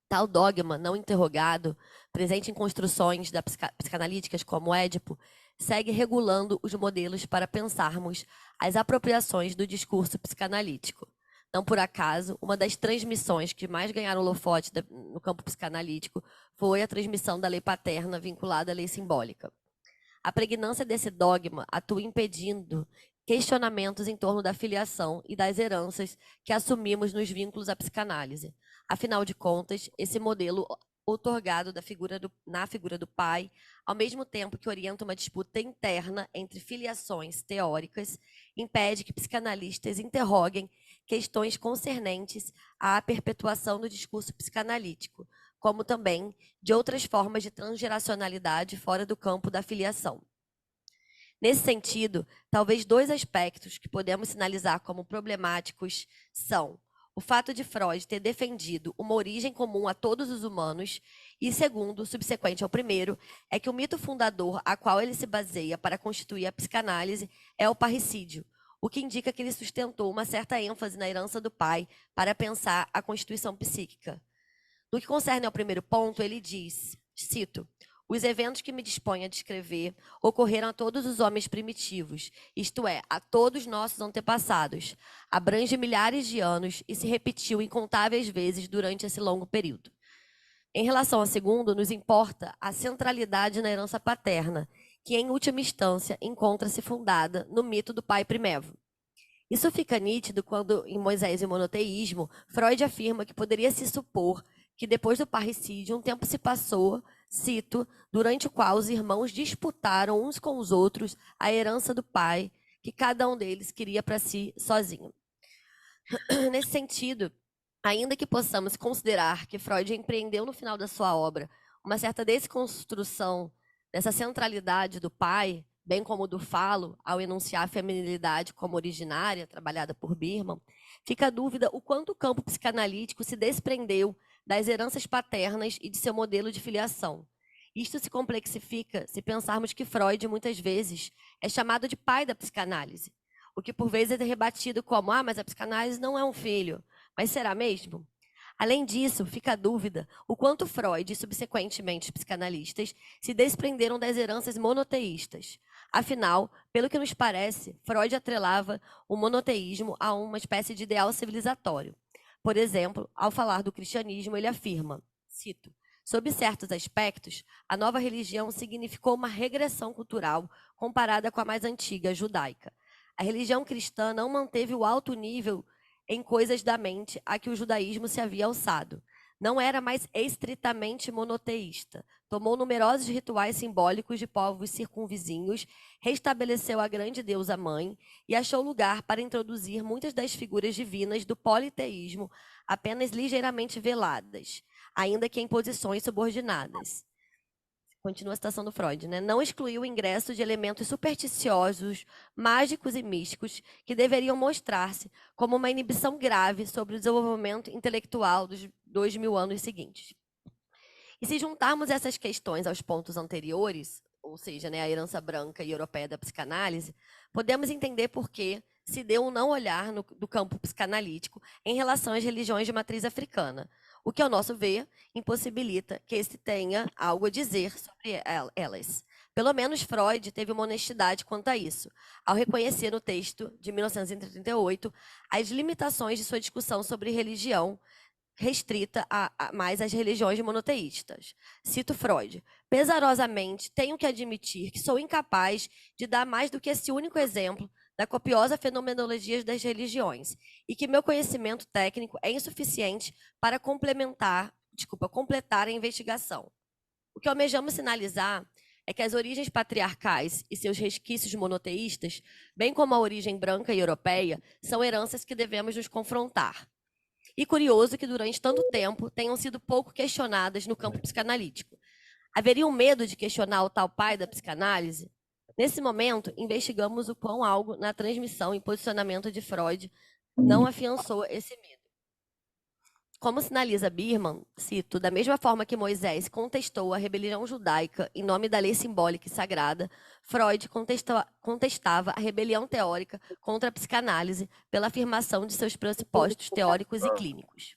Tal dogma não interrogado, presente em construções psicanalíticas como Édipo, segue regulando os modelos para pensarmos as apropriações do discurso psicanalítico. Não por acaso, uma das transmissões que mais ganharam holofote no campo psicanalítico foi a transmissão da lei paterna vinculada à lei simbólica. A pregnância desse dogma atua impedindo questionamentos em torno da filiação e das heranças que assumimos nos vínculos à psicanálise. Afinal de contas, esse modelo outorgado na figura do pai, ao mesmo tempo que orienta uma disputa interna entre filiações teóricas, impede que psicanalistas interroguem questões concernentes à perpetuação do discurso psicanalítico, como também de outras formas de transgeracionalidade fora do campo da filiação. Nesse sentido, talvez dois aspectos que podemos sinalizar como problemáticos são o fato de Freud ter defendido uma origem comum a todos os humanos e, segundo, subsequente ao primeiro, é que o mito fundador a qual ele se baseia para constituir a psicanálise é o parricídio, o que indica que ele sustentou uma certa ênfase na herança do pai para pensar a constituição psíquica. No que concerne ao primeiro ponto, ele diz, cito, os eventos que me disponho a descrever ocorreram a todos os homens primitivos, isto é, a todos nossos antepassados. Abrange milhares de anos e se repetiu incontáveis vezes durante esse longo período. Em relação ao segundo, nos importa a centralidade na herança paterna, que, em última instância, encontra-se fundada no mito do pai primevo. Isso fica nítido quando, em Moisés e o Monoteísmo, Freud afirma que poderia se supor que, depois do parricídio, um tempo se passou, cito, durante o qual os irmãos disputaram uns com os outros a herança do pai, que cada um deles queria para si sozinho. Nesse sentido, ainda que possamos considerar que Freud empreendeu no final da sua obra uma certa desconstrução dessa centralidade do pai, bem como do falo, ao enunciar a feminilidade como originária, trabalhada por Birman, fica a dúvida o quanto o campo psicanalítico se desprendeu das heranças paternas e de seu modelo de filiação. Isto se complexifica se pensarmos que Freud, muitas vezes, é chamado de pai da psicanálise, o que por vezes é rebatido como, mas a psicanálise não é um filho. Mas será mesmo? Além disso, fica a dúvida o quanto Freud e, subsequentemente, os psicanalistas se desprenderam das heranças monoteístas. Afinal, pelo que nos parece, Freud atrelava o monoteísmo a uma espécie de ideal civilizatório. Por exemplo, ao falar do cristianismo, ele afirma, cito, sob certos aspectos, a nova religião significou uma regressão cultural comparada com a mais antiga, judaica. A religião cristã não manteve o alto nível em coisas da mente a que o judaísmo se havia alçado. Não era mais estritamente monoteísta. Tomou numerosos rituais simbólicos de povos circunvizinhos, restabeleceu a grande deusa mãe e achou lugar para introduzir muitas das figuras divinas do politeísmo, apenas ligeiramente veladas, ainda que em posições subordinadas. Continua a citação do Freud, né? Não excluiu o ingresso de elementos supersticiosos, mágicos e místicos que deveriam mostrar-se como uma inibição grave sobre o desenvolvimento intelectual dos 2000 anos seguintes. E se juntarmos essas questões aos pontos anteriores, ou seja, né, a herança branca e europeia da psicanálise, podemos entender por que se deu um não olhar do campo psicanalítico em relação às religiões de matriz africana, o que, ao nosso ver, impossibilita que este tenha algo a dizer sobre elas. Pelo menos Freud teve uma honestidade quanto a isso, ao reconhecer no texto de 1938 as limitações de sua discussão sobre religião, restrita mais às religiões monoteístas. Cito Freud. Pesarosamente, tenho que admitir que sou incapaz de dar mais do que esse único exemplo da copiosa fenomenologia das religiões, e que meu conhecimento técnico é insuficiente para completar a investigação. O que almejamos sinalizar é que as origens patriarcais e seus resquícios monoteístas, bem como a origem branca e europeia, são heranças que devemos nos confrontar. E curioso que durante tanto tempo tenham sido pouco questionadas no campo psicanalítico. Haveria um medo de questionar o tal pai da psicanálise? Nesse momento, investigamos o quão algo na transmissão e posicionamento de Freud não afiançou esse medo. Como sinaliza Birman, cito, da mesma forma que Moisés contestou a rebelião judaica em nome da lei simbólica e sagrada, Freud contestava a rebelião teórica contra a psicanálise pela afirmação de seus pressupostos teóricos e clínicos.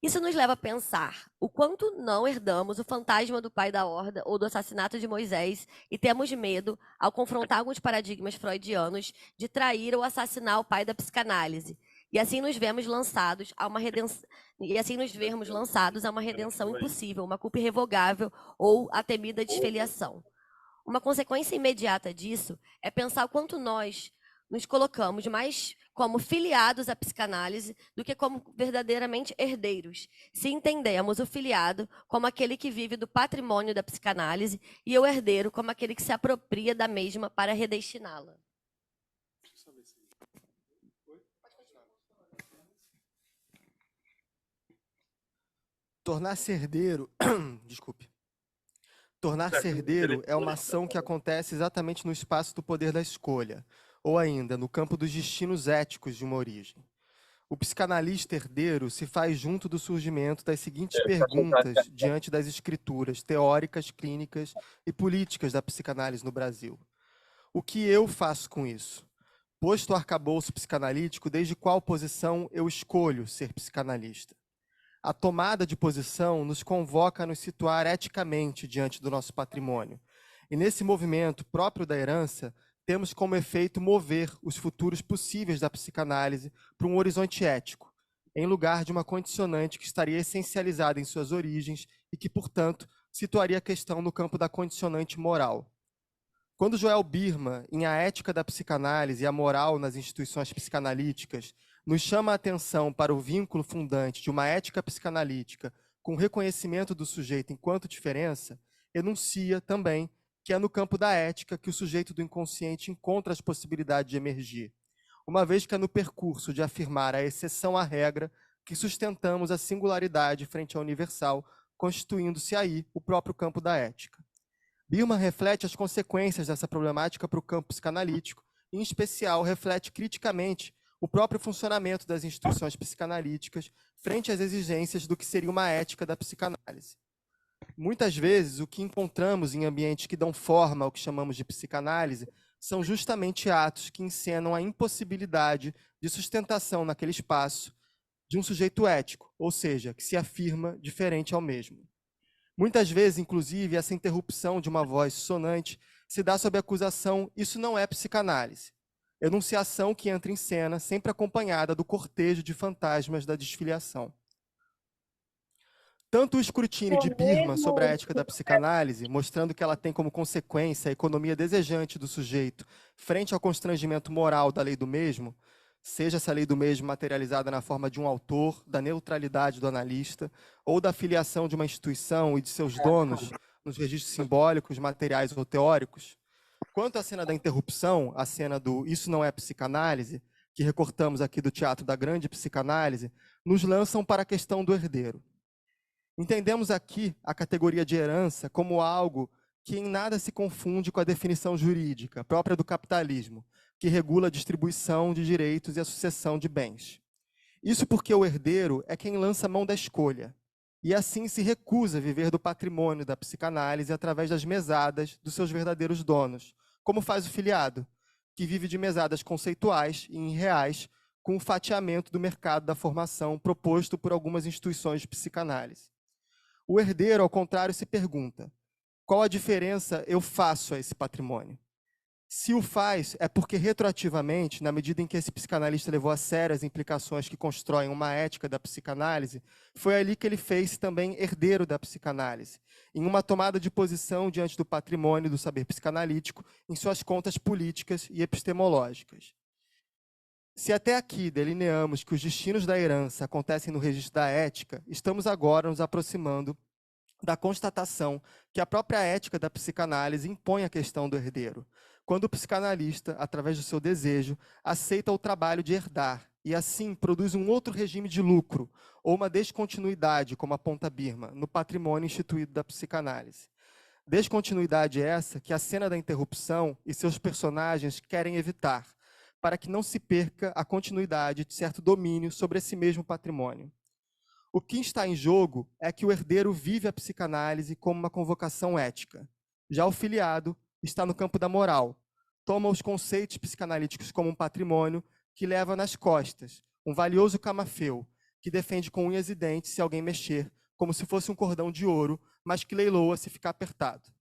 Isso nos leva a pensar o quanto não herdamos o fantasma do pai da horda ou do assassinato de Moisés e temos medo, ao confrontar alguns paradigmas freudianos, de trair ou assassinar o pai da psicanálise. E assim nos vemos lançados a uma redenção, impossível, uma culpa irrevogável ou a temida desfiliação. Uma consequência imediata disso é pensar o quanto nós, nos colocamos mais como filiados à psicanálise do que como verdadeiramente herdeiros. Se entendemos o filiado como aquele que vive do patrimônio da psicanálise e o herdeiro como aquele que se apropria da mesma para redestiná-la. Tornar-se herdeiro, desculpe. Tornar-se herdeiro é uma ação que acontece exatamente no espaço do poder da escolha, ou ainda no campo dos destinos éticos de uma origem. O psicanalista herdeiro se faz junto do surgimento das seguintes perguntas diante das escrituras teóricas, clínicas e políticas da psicanálise no Brasil. O que eu faço com isso? Posto o arcabouço psicanalítico, desde qual posição eu escolho ser psicanalista? A tomada de posição nos convoca a nos situar eticamente diante do nosso patrimônio. E nesse movimento próprio da herança, temos como efeito mover os futuros possíveis da psicanálise para um horizonte ético, em lugar de uma condicionante que estaria essencializada em suas origens e que, portanto, situaria a questão no campo da condicionante moral. Quando Joel Birman, em A Ética da Psicanálise e a Moral nas Instituições Psicanalíticas, nos chama a atenção para o vínculo fundante de uma ética psicanalítica com o reconhecimento do sujeito enquanto diferença, enuncia também que é no campo da ética que o sujeito do inconsciente encontra as possibilidades de emergir, uma vez que é no percurso de afirmar a exceção à regra que sustentamos a singularidade frente ao universal, constituindo-se aí o próprio campo da ética. Birman reflete as consequências dessa problemática para o campo psicanalítico, e, em especial, reflete criticamente o próprio funcionamento das instituições psicanalíticas frente às exigências do que seria uma ética da psicanálise. Muitas vezes, o que encontramos em ambientes que dão forma ao que chamamos de psicanálise são justamente atos que encenam a impossibilidade de sustentação naquele espaço de um sujeito ético, ou seja, que se afirma diferente ao mesmo. Muitas vezes, inclusive, essa interrupção de uma voz sonante se dá sob a acusação "isso não é psicanálise", enunciação que entra em cena sempre acompanhada do cortejo de fantasmas da desfiliação. Tanto o escrutínio de Birman sobre a ética da psicanálise, mostrando que ela tem como consequência a economia desejante do sujeito frente ao constrangimento moral da lei do mesmo, seja essa lei do mesmo materializada na forma de um autor, da neutralidade do analista, ou da filiação de uma instituição e de seus donos nos registros simbólicos, materiais ou teóricos, quanto à cena da interrupção, a cena do "isso não é psicanálise", que recortamos aqui do teatro da grande psicanálise, nos lançam para a questão do herdeiro. Entendemos aqui a categoria de herança como algo que em nada se confunde com a definição jurídica própria do capitalismo, que regula a distribuição de direitos e a sucessão de bens. Isso porque o herdeiro é quem lança a mão da escolha, e assim se recusa a viver do patrimônio da psicanálise através das mesadas dos seus verdadeiros donos, como faz o filiado, que vive de mesadas conceituais e irreais com o fatiamento do mercado da formação proposto por algumas instituições de psicanálise. O herdeiro, ao contrário, se pergunta: qual a diferença eu faço a esse patrimônio? Se o faz, é porque retroativamente, na medida em que esse psicanalista levou a sério as implicações que constroem uma ética da psicanálise, foi ali que ele fez também herdeiro da psicanálise, em uma tomada de posição diante do patrimônio do saber psicanalítico em suas contas políticas e epistemológicas. Se até aqui delineamos que os destinos da herança acontecem no registro da ética, estamos agora nos aproximando da constatação que a própria ética da psicanálise impõe a questão do herdeiro, quando o psicanalista, através do seu desejo, aceita o trabalho de herdar e, assim, produz um outro regime de lucro ou uma descontinuidade, como aponta Birman, no patrimônio instituído da psicanálise. Descontinuidade essa que a cena da interrupção e seus personagens querem evitar, para que não se perca a continuidade de certo domínio sobre esse mesmo patrimônio. O que está em jogo é que o herdeiro vive a psicanálise como uma convocação ética. Já o filiado está no campo da moral, toma os conceitos psicanalíticos como um patrimônio que leva nas costas, um valioso camafeu, que defende com unhas e dentes se alguém mexer, como se fosse um cordão de ouro, mas que leiloa se ficar apertado.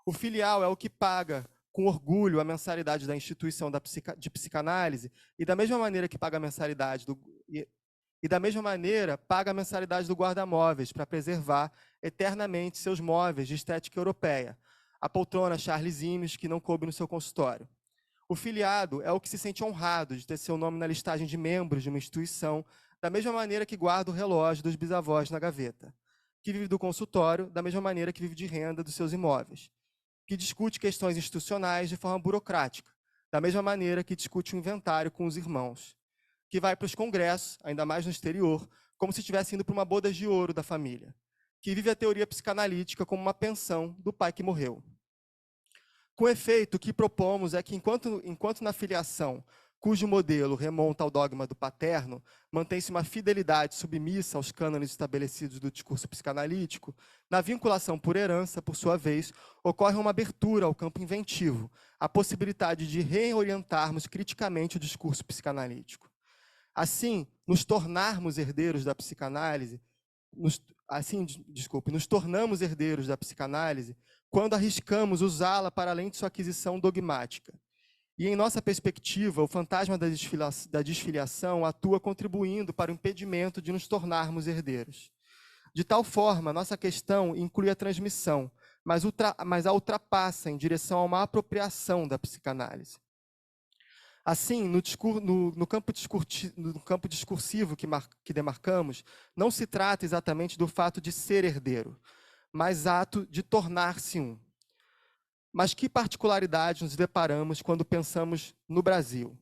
O filial é o que paga com orgulho a mensalidade da instituição de psicanálise, e da mesma maneira que paga a mensalidade paga a mensalidade do guarda-móveis para preservar eternamente seus móveis de estética europeia, a poltrona Charles Imes que não coube no seu consultório. O filiado é o que se sente honrado de ter seu nome na listagem de membros de uma instituição, da mesma maneira que guarda o relógio dos bisavós na gaveta, que vive do consultório, da mesma maneira que vive de renda dos seus imóveis, que discute questões institucionais de forma burocrática, da mesma maneira que discute o inventário com os irmãos, que vai para os congressos, ainda mais no exterior, como se estivesse indo para uma boda de ouro da família, que vive a teoria psicanalítica como uma pensão do pai que morreu. Com efeito, o que propomos é que, enquanto na filiação, cujo modelo remonta ao dogma do paterno, mantém-se uma fidelidade submissa aos cânones estabelecidos do discurso psicanalítico, na vinculação por herança, por sua vez, ocorre uma abertura ao campo inventivo, a possibilidade de reorientarmos criticamente o discurso psicanalítico. Assim, nos tornarmos herdeiros da psicanálise, nos tornamos herdeiros da psicanálise quando arriscamos usá-la para além de sua aquisição dogmática. E, em nossa perspectiva, o fantasma da desfiliação atua contribuindo para o impedimento de nos tornarmos herdeiros. De tal forma, nossa questão inclui a transmissão, mas a ultrapassa em direção a uma apropriação da psicanálise. Assim, no campo discursivo que demarcamos, não se trata exatamente do fato de ser herdeiro, mas ato de tornar-se um. Mas que particularidade nos deparamos quando pensamos no Brasil?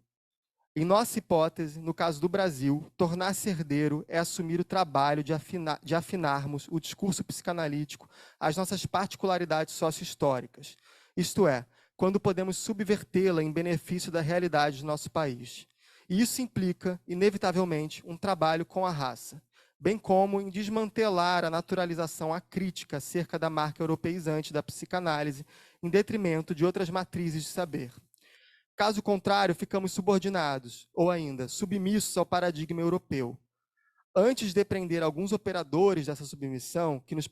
Em nossa hipótese, no caso do Brasil, tornar-se herdeiro é assumir o trabalho de afinarmos o discurso psicanalítico às nossas particularidades sócio-históricas, isto é, quando podemos subvertê-la em benefício da realidade do nosso país. E isso implica, inevitavelmente, um trabalho com a raça, bem como em desmantelar a naturalização acrítica acerca da marca europeizante da psicanálise, em detrimento de outras matrizes de saber. Caso contrário, ficamos subordinados, ou ainda, submissos ao paradigma europeu. Antes de depreender alguns operadores dessa submissão, que nos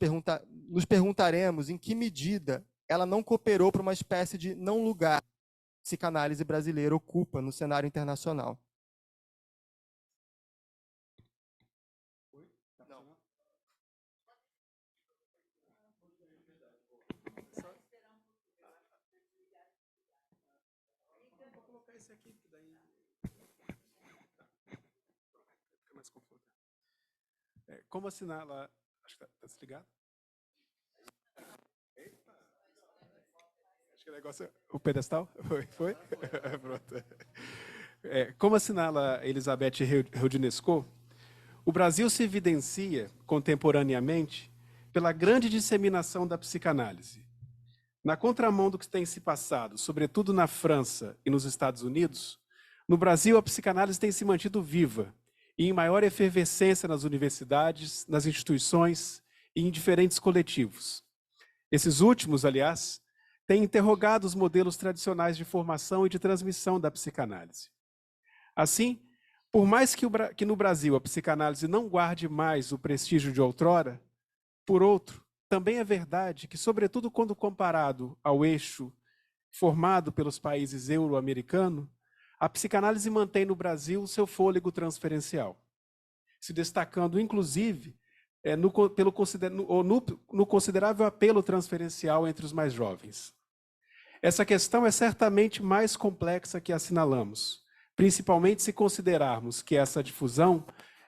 perguntaremos em que medida ela não cooperou para uma espécie de não-lugar que a psicanálise brasileira ocupa no cenário internacional. Esse aqui, que daí fica mais confortável. Como assinala... Acho que está desligado. Eita. Acho que o negócio é... O pedestal? Foi? Pronto. Como assinala Elizabeth Roudinesco, o Brasil se evidencia, contemporaneamente, pela grande disseminação da psicanálise. Na contramão do que tem se passado, sobretudo na França e nos Estados Unidos, no Brasil a psicanálise tem se mantido viva e em maior efervescência nas universidades, nas instituições e em diferentes coletivos. Esses últimos, aliás, têm interrogado os modelos tradicionais de formação e de transmissão da psicanálise. Assim, por mais que no Brasil a psicanálise não guarde mais o prestígio de outrora, por outro, também é verdade que, sobretudo quando comparado ao eixo formado pelos países euro-americanos, a psicanálise mantém no Brasil seu fôlego transferencial, se destacando, inclusive, no considerável apelo transferencial entre os mais jovens. Essa questão é certamente mais complexa que assinalamos, principalmente se considerarmos que essa difusão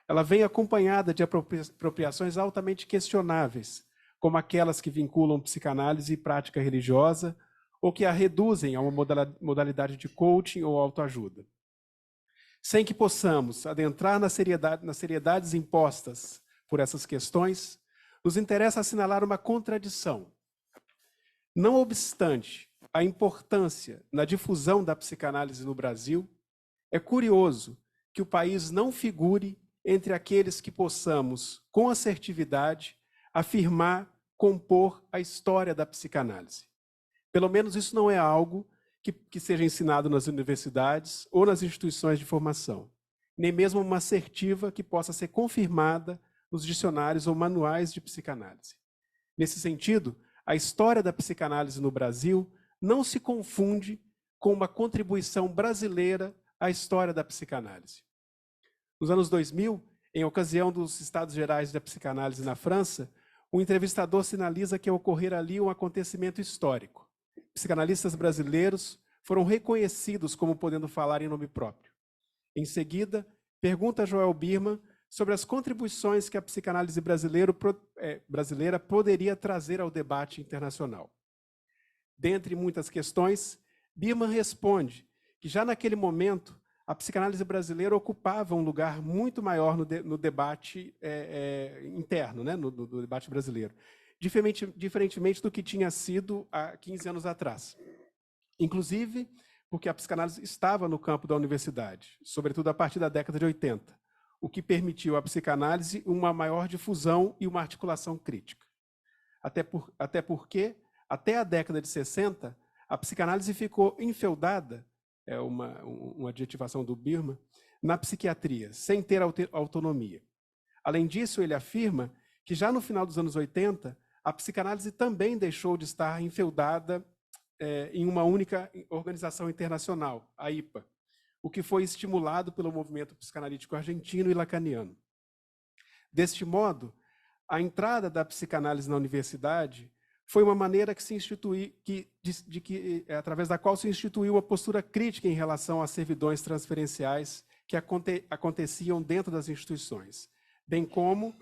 ela vem acompanhada de apropriações altamente questionáveis, como aquelas que vinculam psicanálise e prática religiosa, ou que a reduzem a uma modalidade de coaching ou autoajuda. Sem que possamos adentrar nas seriedades impostas por essas questões, nos interessa assinalar uma contradição. Não obstante a importância na difusão da psicanálise no Brasil, é curioso que o país não figure entre aqueles que possamos, com assertividade, afirmar, compor a história da psicanálise. Pelo menos isso não é algo que seja ensinado nas universidades ou nas instituições de formação, nem mesmo uma assertiva que possa ser confirmada nos dicionários ou manuais de psicanálise. Nesse sentido, a história da psicanálise no Brasil não se confunde com uma contribuição brasileira à história da psicanálise. Nos anos 2000, em ocasião dos Estados Gerais da Psicanálise na França, o entrevistador sinaliza que ocorrera ali um acontecimento histórico. Psicanalistas brasileiros foram reconhecidos como podendo falar em nome próprio. Em seguida, pergunta a Joel Birman sobre as contribuições que a psicanálise brasileira poderia trazer ao debate internacional. Dentre muitas questões, Birman responde que já naquele momento a psicanálise brasileira ocupava um lugar muito maior no debate interno, né, no debate brasileiro, diferentemente do que tinha sido há 15 anos atrás. Inclusive porque a psicanálise estava no campo da universidade, sobretudo a partir da década de 80, o que permitiu à psicanálise uma maior difusão e uma articulação crítica. Até porque, até a década de 60, a psicanálise ficou enfeudada, é uma adjetivação do Birman, na psiquiatria, sem ter autonomia. Além disso, ele afirma que já no final dos anos 80, a psicanálise também deixou de estar enfeudada em uma única organização internacional, a IPA, o que foi estimulado pelo movimento psicanalítico argentino e lacaniano. Deste modo, a entrada da psicanálise na universidade foi uma maneira que se instituiu, através da qual se instituiu uma postura crítica em relação às servidões transferenciais que aconteciam dentro das instituições, bem como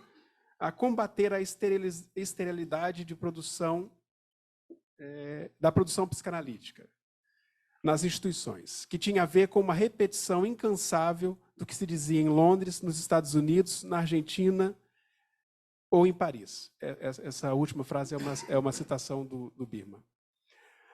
a combater a esterilidade de produção da produção psicanalítica nas instituições, que tinha a ver com uma repetição incansável do que se dizia em Londres, nos Estados Unidos, na Argentina ou em Paris. Essa última frase é uma citação do Birman.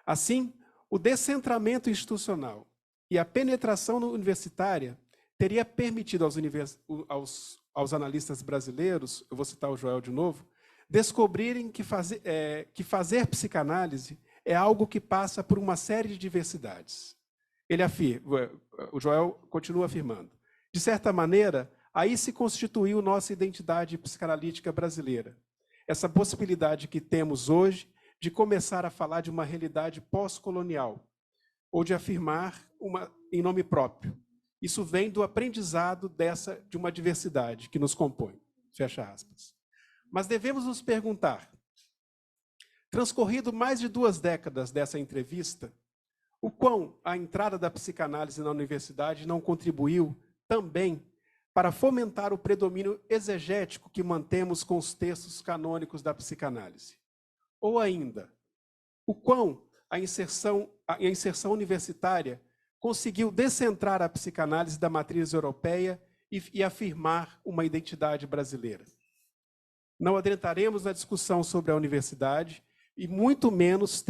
Assim, o descentramento institucional e a penetração universitária teria permitido aos analistas brasileiros, eu vou citar o Joel de novo, descobrirem que fazer psicanálise é algo que passa por uma série de diversidades. Ele afirma, o Joel continua afirmando, de certa maneira, aí se constituiu nossa identidade psicanalítica brasileira. Essa possibilidade que temos hoje de começar a falar de uma realidade pós-colonial, ou de afirmar em nome próprio. Isso vem do aprendizado de uma diversidade que nos compõe. Fecha aspas. Mas devemos nos perguntar, transcorrido mais de 2 décadas dessa entrevista, o quão a entrada da psicanálise na universidade não contribuiu também para fomentar o predomínio exegético que mantemos com os textos canônicos da psicanálise. Ou ainda, o quão a inserção universitária conseguiu descentrar a psicanálise da matriz europeia e afirmar uma identidade brasileira. Não adentraremos na discussão sobre a universidade e muito menos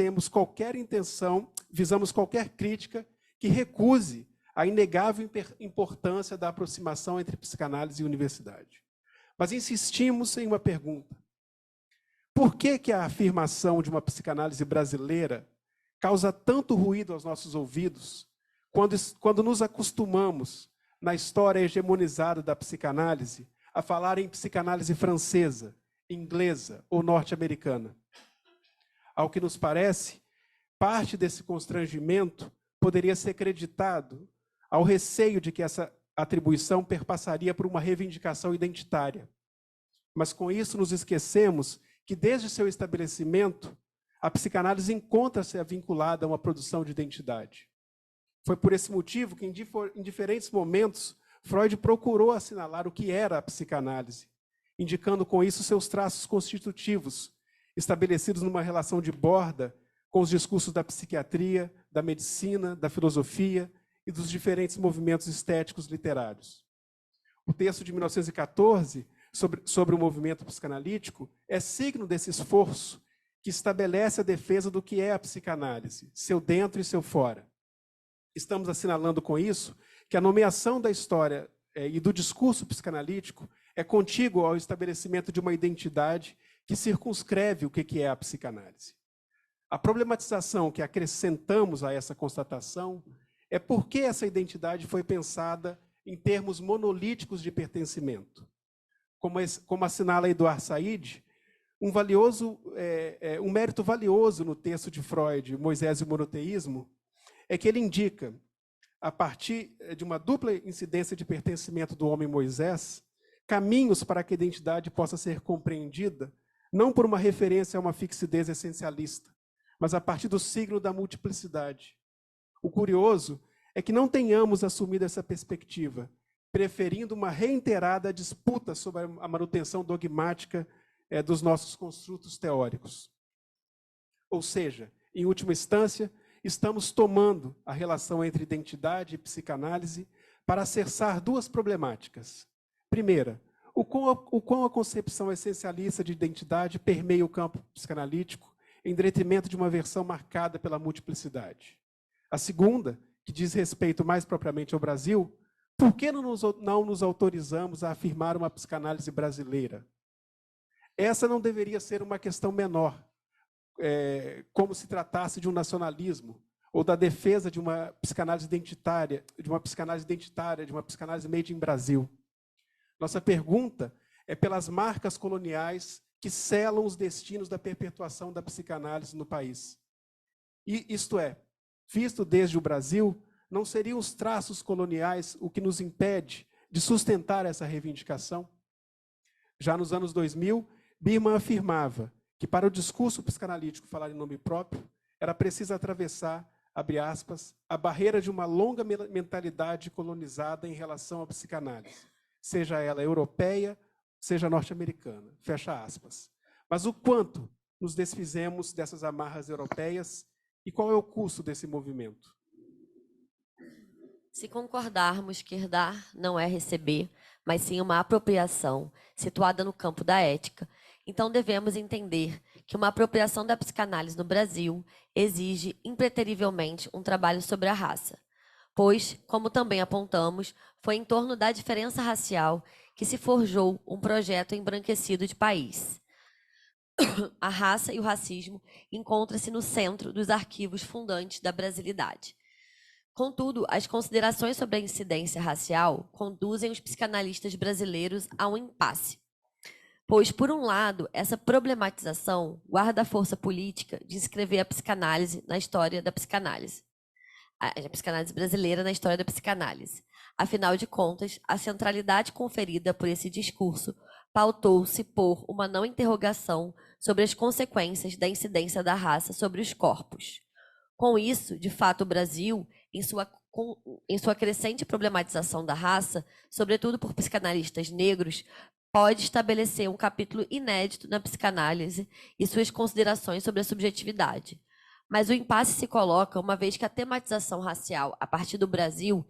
visamos qualquer crítica que recuse a inegável importância da aproximação entre psicanálise e universidade. Mas insistimos em uma pergunta. Por que a afirmação de uma psicanálise brasileira causa tanto ruído aos nossos ouvidos quando nos acostumamos, na história hegemonizada da psicanálise, a falar em psicanálise francesa, inglesa ou norte-americana? Ao que nos parece, parte desse constrangimento poderia ser creditado ao receio de que essa atribuição perpassaria por uma reivindicação identitária. Mas com isso nos esquecemos que desde seu estabelecimento, a psicanálise encontra-se vinculada a uma produção de identidade. Foi por esse motivo que em diferentes momentos Freud procurou assinalar o que era a psicanálise, indicando com isso seus traços constitutivos, estabelecidos numa relação de borda com os discursos da psiquiatria, da medicina, da filosofia e dos diferentes movimentos estéticos literários. O texto de 1914, sobre o movimento psicanalítico, é signo desse esforço que estabelece a defesa do que é a psicanálise, seu dentro e seu fora. Estamos assinalando com isso que a nomeação da história e do discurso psicanalítico é contíguo ao estabelecimento de uma identidade que circunscreve o que é a psicanálise. A problematização que acrescentamos a essa constatação é por que essa identidade foi pensada em termos monolíticos de pertencimento. Como assinala Edouard Said, um mérito valioso no texto de Freud, Moisés e o Monoteísmo, é que ele indica, a partir de uma dupla incidência de pertencimento do homem Moisés, caminhos para que a identidade possa ser compreendida, não por uma referência a uma fixidez essencialista, mas a partir do signo da multiplicidade. O curioso é que não tenhamos assumido essa perspectiva, preferindo uma reiterada disputa sobre a manutenção dogmática dos nossos construtos teóricos. Ou seja, em última instância, estamos tomando a relação entre identidade e psicanálise para acessar duas problemáticas. Primeira, o quão a concepção essencialista de identidade permeia o campo psicanalítico em detrimento de uma versão marcada pela multiplicidade. A segunda, que diz respeito mais propriamente ao Brasil, por que não nos autorizamos a afirmar uma psicanálise brasileira? Essa não deveria ser uma questão menor, como se tratasse de um nacionalismo ou da defesa de uma psicanálise identitária, de uma psicanálise made in Brasil. Nossa pergunta é pelas marcas coloniais que selam os destinos da perpetuação da psicanálise no país. E, isto é, visto desde o Brasil, não seriam os traços coloniais o que nos impede de sustentar essa reivindicação? Já nos anos 2000, Birman afirmava que para o discurso psicanalítico falar em nome próprio, era preciso atravessar, abre aspas, a barreira de uma longa mentalidade colonizada em relação à psicanálise, seja ela europeia, seja norte-americana, fecha aspas. Mas o quanto nos desfizemos dessas amarras europeias e qual é o custo desse movimento? Se concordarmos que herdar não é receber, mas sim uma apropriação situada no campo da ética, então devemos entender que uma apropriação da psicanálise no Brasil exige impreterivelmente um trabalho sobre a raça. Pois, como também apontamos, foi em torno da diferença racial que se forjou um projeto embranquecido de país. A raça e o racismo encontram-se no centro dos arquivos fundantes da brasilidade. Contudo, as considerações sobre a incidência racial conduzem os psicanalistas brasileiros a um impasse. Pois, por um lado, essa problematização guarda a força política de inscrever a psicanálise na história da psicanálise. A psicanálise brasileira na história da psicanálise. Afinal de contas, a centralidade conferida por esse discurso pautou-se por uma não interrogação sobre as consequências da incidência da raça sobre os corpos. Com isso, de fato, o Brasil, em sua crescente problematização da raça, sobretudo por psicanalistas negros, pode estabelecer um capítulo inédito na psicanálise e suas considerações sobre a subjetividade. Mas o impasse se coloca uma vez que a tematização racial, a partir do Brasil,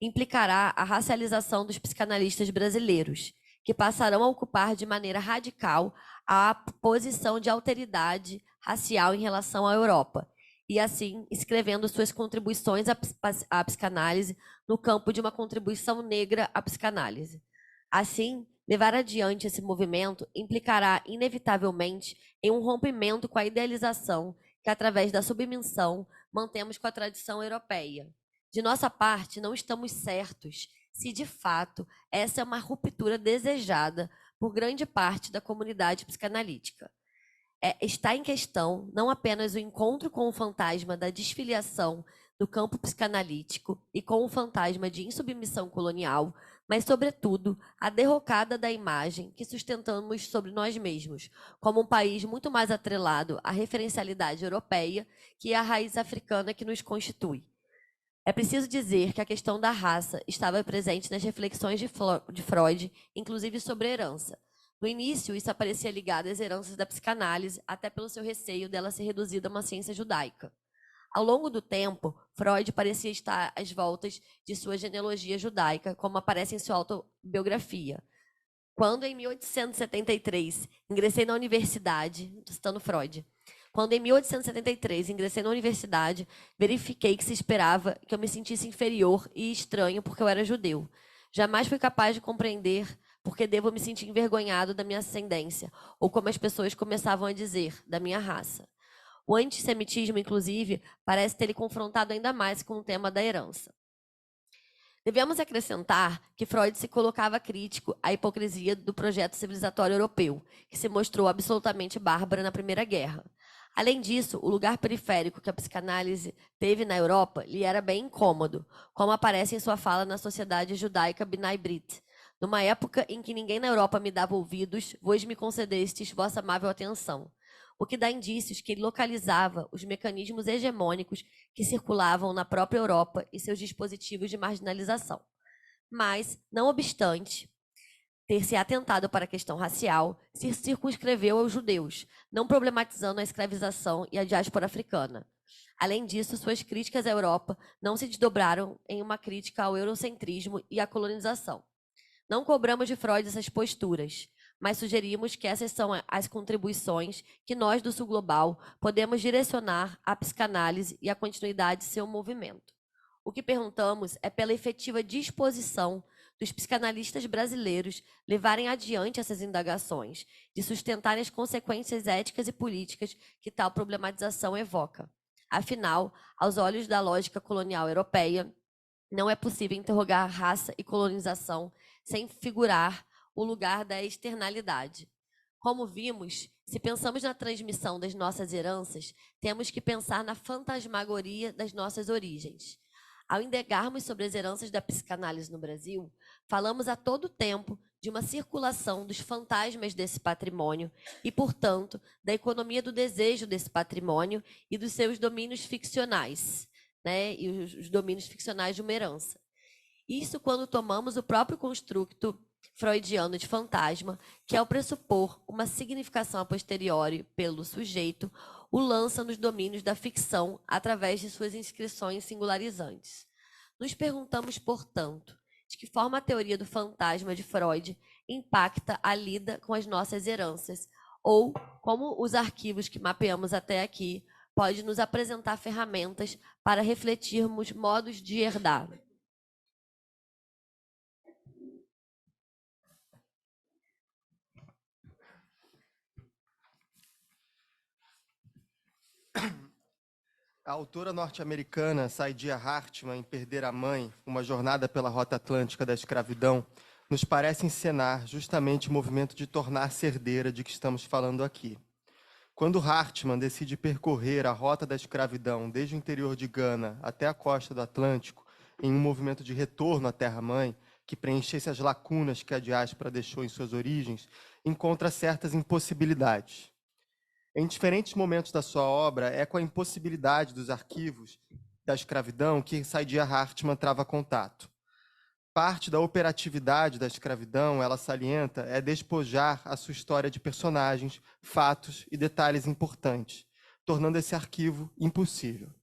implicará a racialização dos psicanalistas brasileiros, que passarão a ocupar de maneira radical a posição de alteridade racial em relação à Europa, e assim escrevendo suas contribuições à psicanálise no campo de uma contribuição negra à psicanálise. Assim, levar adiante esse movimento implicará inevitavelmente em um rompimento com a idealização que, através da submissão, mantemos com a tradição europeia. De nossa parte, não estamos certos se, de fato, essa é uma ruptura desejada por grande parte da comunidade psicanalítica. Está em questão não apenas o encontro com o fantasma da desfiliação do campo psicanalítico e com o fantasma de insubmissão colonial, mas, sobretudo, a derrocada da imagem que sustentamos sobre nós mesmos, como um país muito mais atrelado à referencialidade europeia que à raiz africana que nos constitui. É preciso dizer que a questão da raça estava presente nas reflexões de Freud, inclusive sobre a herança. No início, isso aparecia ligado às heranças da psicanálise, até pelo seu receio dela ser reduzida a uma ciência judaica. Ao longo do tempo, Freud parecia estar às voltas de sua genealogia judaica, como aparece em sua autobiografia. Quando, em 1873, ingressei na universidade, estou citando Freud, quando em 1873 ingressei na universidade, verifiquei que se esperava que eu me sentisse inferior e estranho porque eu era judeu. Jamais fui capaz de compreender porque devo me sentir envergonhado da minha ascendência, ou como as pessoas começavam a dizer, da minha raça. O antissemitismo, inclusive, parece ter lhe confrontado ainda mais com o tema da herança. Devemos acrescentar que Freud se colocava crítico à hipocrisia do projeto civilizatório europeu, que se mostrou absolutamente bárbara na Primeira Guerra. Além disso, o lugar periférico que a psicanálise teve na Europa lhe era bem incômodo, como aparece em sua fala na Sociedade Judaica B'nai Brit. Numa época em que ninguém na Europa me dava ouvidos, vós me concedestes vossa amável atenção. o que dá indícios que ele localizava os mecanismos hegemônicos que circulavam na própria Europa e seus dispositivos de marginalização. Mas, não obstante ter se atentado para a questão racial, se circunscreveu aos judeus, não problematizando a escravização e a diáspora africana. Além disso, suas críticas à Europa não se desdobraram em uma crítica ao eurocentrismo e à colonização. Não cobramos de Freud essas posturas, mas sugerimos que essas são as contribuições que nós, do Sul Global, podemos direcionar à psicanálise e à continuidade de seu movimento. O que perguntamos é pela efetiva disposição dos psicanalistas brasileiros levarem adiante essas indagações, de sustentarem as consequências éticas e políticas que tal problematização evoca. Afinal, aos olhos da lógica colonial europeia, não é possível interrogar raça e colonização sem figurar o lugar da externalidade. Como vimos, se pensamos na transmissão das nossas heranças, temos que pensar na fantasmagoria das nossas origens. Ao indagarmos sobre as heranças da psicanálise no Brasil, falamos a todo tempo de uma circulação dos fantasmas desse patrimônio e, portanto, da economia do desejo desse patrimônio e dos seus domínios ficcionais, né, e os domínios ficcionais de uma herança. Isso quando tomamos o próprio construto freudiano de fantasma, que ao pressupor uma significação a posteriori pelo sujeito, o lança nos domínios da ficção através de suas inscrições singularizantes. Nos perguntamos, portanto, de que forma a teoria do fantasma de Freud impacta a lida com as nossas heranças, ou como os arquivos que mapeamos até aqui podem nos apresentar ferramentas para refletirmos modos de herdar. A autora norte-americana Saidiya Hartman, em Perder a Mãe, uma jornada pela rota atlântica da escravidão, nos parece encenar justamente o movimento de tornar-se herdeira de que estamos falando aqui. Quando Hartman decide percorrer a rota da escravidão desde o interior de Gana até a costa do Atlântico, em um movimento de retorno à terra-mãe, que preenchesse as lacunas que a diáspora deixou em suas origens, encontra certas impossibilidades. Em diferentes momentos da sua obra, é com a impossibilidade dos arquivos da escravidão que Saidiya Hartman trava contato. Parte da operatividade da escravidão, ela salienta, é despojar a sua história de personagens, fatos e detalhes importantes, tornando esse arquivo impossível.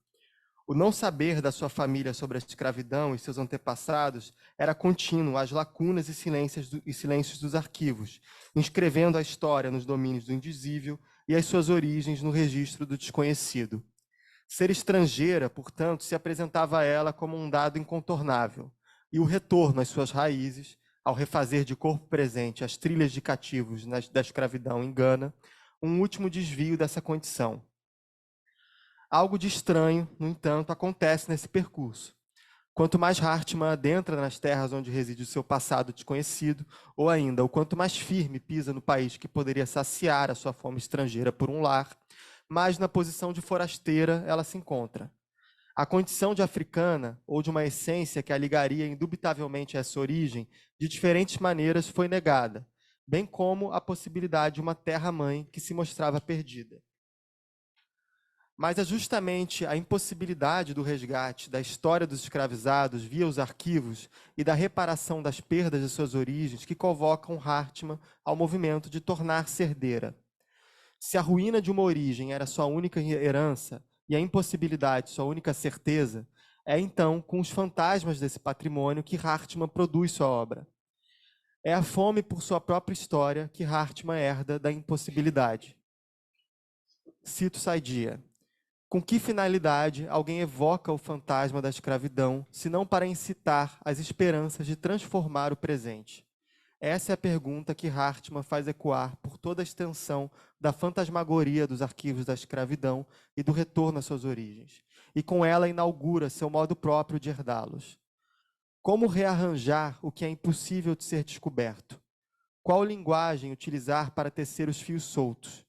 O não saber da sua família sobre a escravidão e seus antepassados era contínuo às lacunas e silêncios dos arquivos, inscrevendo a história nos domínios do indizível e as suas origens no registro do desconhecido. Ser estrangeira, portanto, se apresentava a ela como um dado incontornável, e o retorno às suas raízes, ao refazer de corpo presente as trilhas de cativos da escravidão em Gana, um último desvio dessa condição. Algo de estranho, no entanto, acontece nesse percurso. Quanto mais Hartman adentra nas terras onde reside o seu passado desconhecido, ou ainda, o quanto mais firme pisa no país que poderia saciar a sua fome estrangeira por um lar, mais na posição de forasteira ela se encontra. A condição de africana, ou de uma essência que a ligaria indubitavelmente a essa origem, de diferentes maneiras foi negada, bem como a possibilidade de uma terra-mãe que se mostrava perdida. Mas é justamente a impossibilidade do resgate da história dos escravizados via os arquivos e da reparação das perdas de suas origens que convocam Hartman ao movimento de tornar-se herdeira. Se a ruína de uma origem era sua única herança e a impossibilidade sua única certeza, é então com os fantasmas desse patrimônio que Hartman produz sua obra. É a fome por sua própria história que Hartman herda da impossibilidade. Cito Saidiya. Com que finalidade alguém evoca o fantasma da escravidão, se não para incitar as esperanças de transformar o presente? Essa é a pergunta que Hartman faz ecoar por toda a extensão da fantasmagoria dos arquivos da escravidão e do retorno às suas origens, e com ela inaugura seu modo próprio de herdá-los. Como rearranjar o que é impossível de ser descoberto? Qual linguagem utilizar para tecer os fios soltos?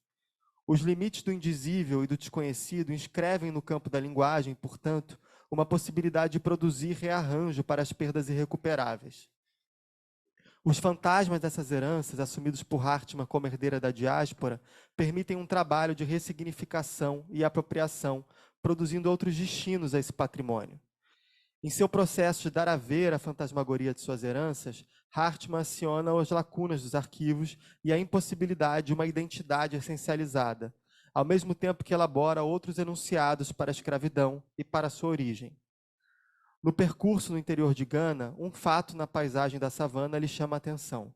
Os limites do indizível e do desconhecido inscrevem no campo da linguagem, portanto, uma possibilidade de produzir rearranjo para as perdas irrecuperáveis. Os fantasmas dessas heranças, assumidos por Hartmann como herdeira da diáspora, permitem um trabalho de ressignificação e apropriação, produzindo outros destinos a esse patrimônio. Em seu processo de dar a ver a fantasmagoria de suas heranças, Hartmann aciona as lacunas dos arquivos e a impossibilidade de uma identidade essencializada, ao mesmo tempo que elabora outros enunciados para a escravidão e para a sua origem. No percurso no interior de Gana, um fato na paisagem da savana lhe chama a atenção: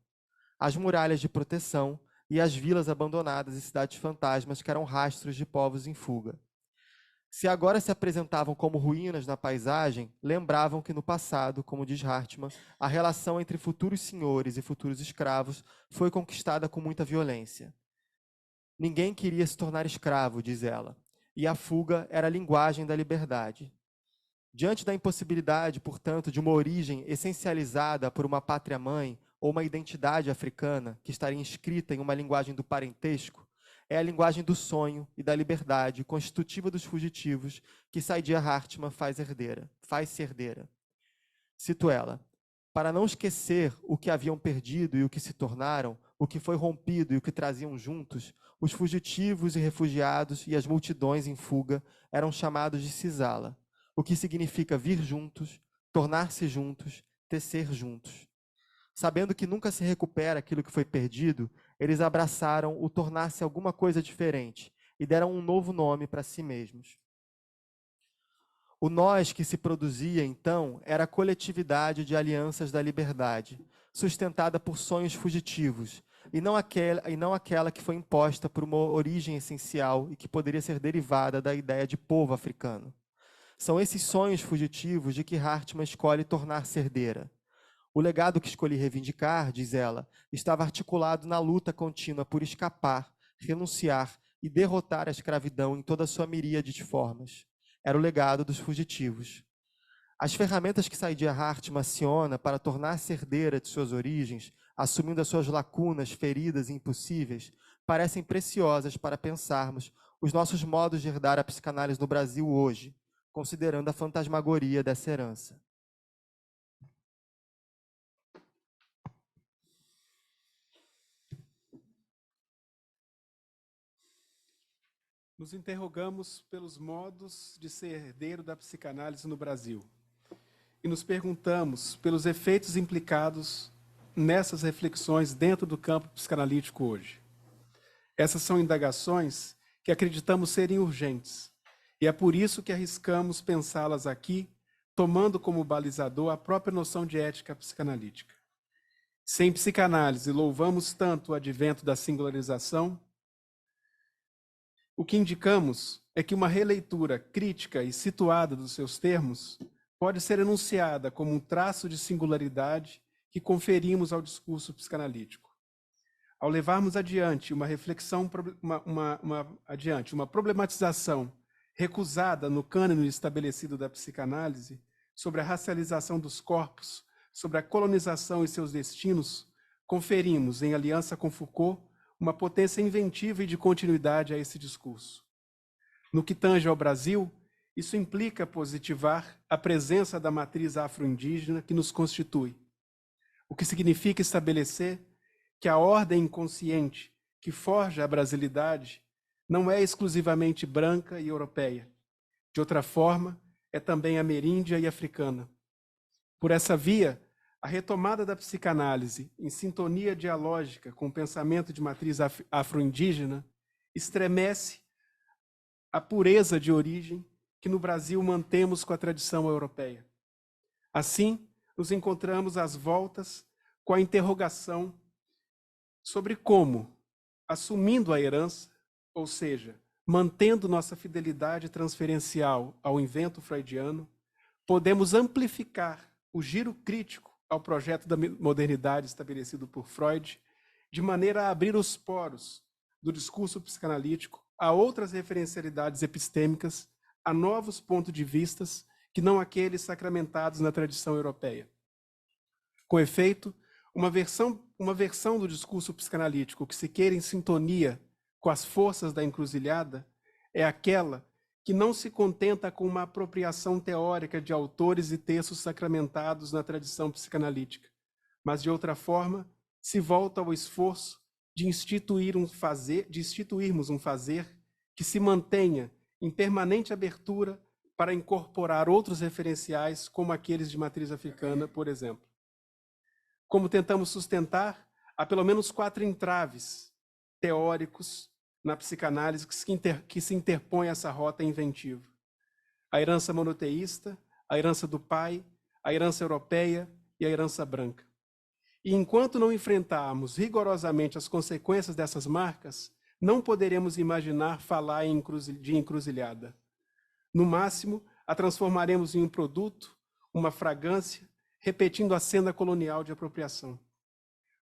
as muralhas de proteção e as vilas abandonadas e cidades fantasmas que eram rastros de povos em fuga. Se agora se apresentavam como ruínas na paisagem, lembravam que no passado, como diz Hartmann, a relação entre futuros senhores e futuros escravos foi conquistada com muita violência. Ninguém queria se tornar escravo, diz ela, e a fuga era a linguagem da liberdade. Diante da impossibilidade, portanto, de uma origem essencializada por uma pátria-mãe ou uma identidade africana que estaria inscrita em uma linguagem do parentesco, é a linguagem do sonho e da liberdade constitutiva dos fugitivos que Saidiya Hartmann faz-se herdeira. Cito ela: para não esquecer o que haviam perdido e o que se tornaram, o que foi rompido e o que traziam juntos, os fugitivos e refugiados e as multidões em fuga eram chamados de cisala, o que significa vir juntos, tornar-se juntos, tecer juntos. Sabendo que nunca se recupera aquilo que foi perdido, eles abraçaram o tornar-se alguma coisa diferente e deram um novo nome para si mesmos. O nós que se produzia, então, era a coletividade de alianças da liberdade, sustentada por sonhos fugitivos, e não aquela que foi imposta por uma origem essencial e que poderia ser derivada da ideia de povo africano. São esses sonhos fugitivos de que Hartmann escolhe tornar-se herdeira. O legado que escolhi reivindicar, diz ela, estava articulado na luta contínua por escapar, renunciar e derrotar a escravidão em toda a sua miríade de formas. Era o legado dos fugitivos. As ferramentas que Saidiya Hartmann aciona para tornar-se herdeira de suas origens, assumindo as suas lacunas, feridas e impossíveis, parecem preciosas para pensarmos os nossos modos de herdar a psicanálise no Brasil hoje, considerando a fantasmagoria dessa herança. Nos interrogamos pelos modos de ser herdeiro da psicanálise no Brasil e nos perguntamos pelos efeitos implicados nessas reflexões dentro do campo psicanalítico hoje. Essas são indagações que acreditamos serem urgentes, e é por isso que arriscamos pensá-las aqui, tomando como balizador a própria noção de ética psicanalítica. Se em psicanálise louvamos tanto o advento da singularização, o que indicamos é que uma releitura crítica e situada dos seus termos pode ser enunciada como um traço de singularidade que conferimos ao discurso psicanalítico. Ao levarmos adiante uma reflexão, uma problematização recusada no cânone estabelecido da psicanálise sobre a racialização dos corpos, sobre a colonização e seus destinos, conferimos, em aliança com Foucault, uma potência inventiva e de continuidade a esse discurso. No que tange ao Brasil, isso implica positivar a presença da matriz afro-indígena que nos constitui, o que significa estabelecer que a ordem inconsciente que forja a brasilidade não é exclusivamente branca e europeia. De outra forma, é também ameríndia e africana. Por essa via, a retomada da psicanálise, em sintonia dialógica com o pensamento de matriz afro-indígena, estremece a pureza de origem que no Brasil mantemos com a tradição europeia. Assim, nos encontramos às voltas com a interrogação sobre como, assumindo a herança, ou seja, mantendo nossa fidelidade transferencial ao invento freudiano, podemos amplificar o giro crítico ao projeto da modernidade estabelecido por Freud, de maneira a abrir os poros do discurso psicanalítico a outras referencialidades epistêmicas, a novos pontos de vistas que não aqueles sacramentados na tradição europeia. Com efeito, uma versão do discurso psicanalítico que se queira em sintonia com as forças da encruzilhada é aquela que não se contenta com uma apropriação teórica de autores e textos sacramentados na tradição psicanalítica, mas de outra forma, se volta ao esforço de instituirmos um fazer que se mantenha em permanente abertura para incorporar outros referenciais, como aqueles de matriz africana, por exemplo. Como tentamos sustentar, há pelo menos 4 entraves teóricos na psicanálise que se interpõem a essa rota inventiva: a herança monoteísta, a herança do pai, a herança europeia e a herança branca. E enquanto não enfrentarmos rigorosamente as consequências dessas marcas, não poderemos imaginar falar de encruzilhada. No máximo, a transformaremos em um produto, uma fragrância, repetindo a cena colonial de apropriação.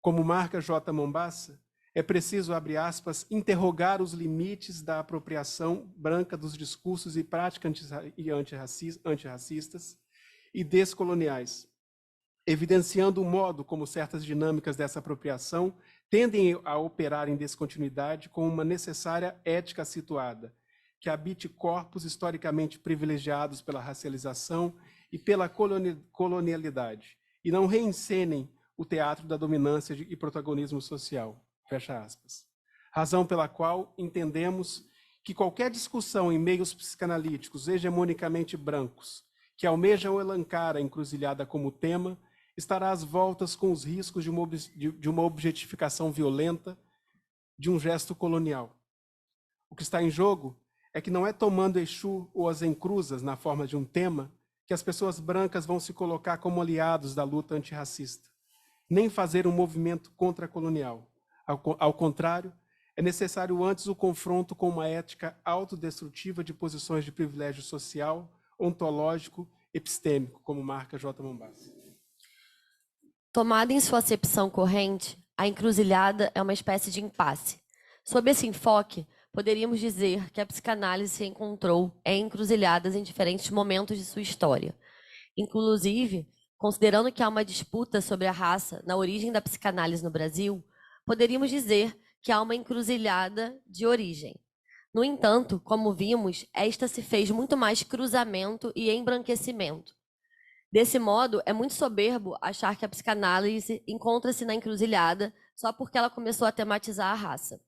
Como marca J. Mombassa, é preciso, abre aspas, interrogar os limites da apropriação branca dos discursos e práticas antirracistas e descoloniais, evidenciando o modo como certas dinâmicas dessa apropriação tendem a operar em descontinuidade com uma necessária ética situada, que habite corpos historicamente privilegiados pela racialização e pela colonialidade, e não reencenem o teatro da dominância e protagonismo social. Fecha aspas. Razão pela qual entendemos que qualquer discussão em meios psicanalíticos hegemonicamente brancos, que almejam elencar a encruzilhada como tema, estará às voltas com os riscos de uma objetificação violenta, de um gesto colonial. O que está em jogo é que não é tomando Exu ou as encruzas na forma de um tema que as pessoas brancas vão se colocar como aliados da luta antirracista, nem fazer um movimento contracolonial. Ao contrário, é necessário antes o confronto com uma ética autodestrutiva de posições de privilégio social, ontológico, epistêmico, como marca J. Mombassa. Tomada em sua acepção corrente, a encruzilhada é uma espécie de impasse. Sob esse enfoque, poderíamos dizer que a psicanálise se encontrou em encruzilhadas em diferentes momentos de sua história. Inclusive, considerando que há uma disputa sobre a raça na origem da psicanálise no Brasil, poderíamos dizer que há uma encruzilhada de origem. No entanto, como vimos, esta se fez muito mais cruzamento e embranquecimento. Desse modo, é muito soberbo achar que a psicanálise encontra-se na encruzilhada só porque ela começou a tematizar a raça.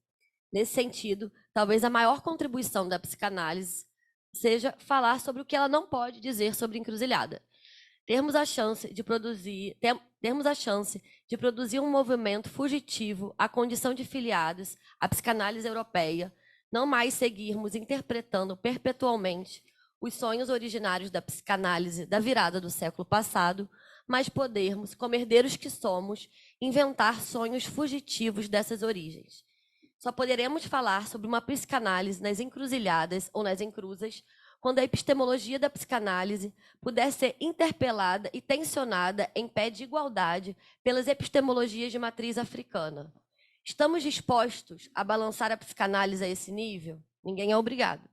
Nesse sentido, talvez a maior contribuição da psicanálise seja falar sobre o que ela não pode dizer sobre encruzilhada. Termos a chance de produzir um movimento fugitivo à condição de filiados à psicanálise europeia, não mais seguirmos interpretando perpetualmente os sonhos originários da psicanálise da virada do século passado, mas podermos, como herdeiros que somos, inventar sonhos fugitivos dessas origens. Só poderemos falar sobre uma psicanálise nas encruzilhadas ou nas encruzas quando a epistemologia da psicanálise puder ser interpelada e tensionada em pé de igualdade pelas epistemologias de matriz africana. Estamos dispostos a balançar a psicanálise a esse nível? Ninguém é obrigado.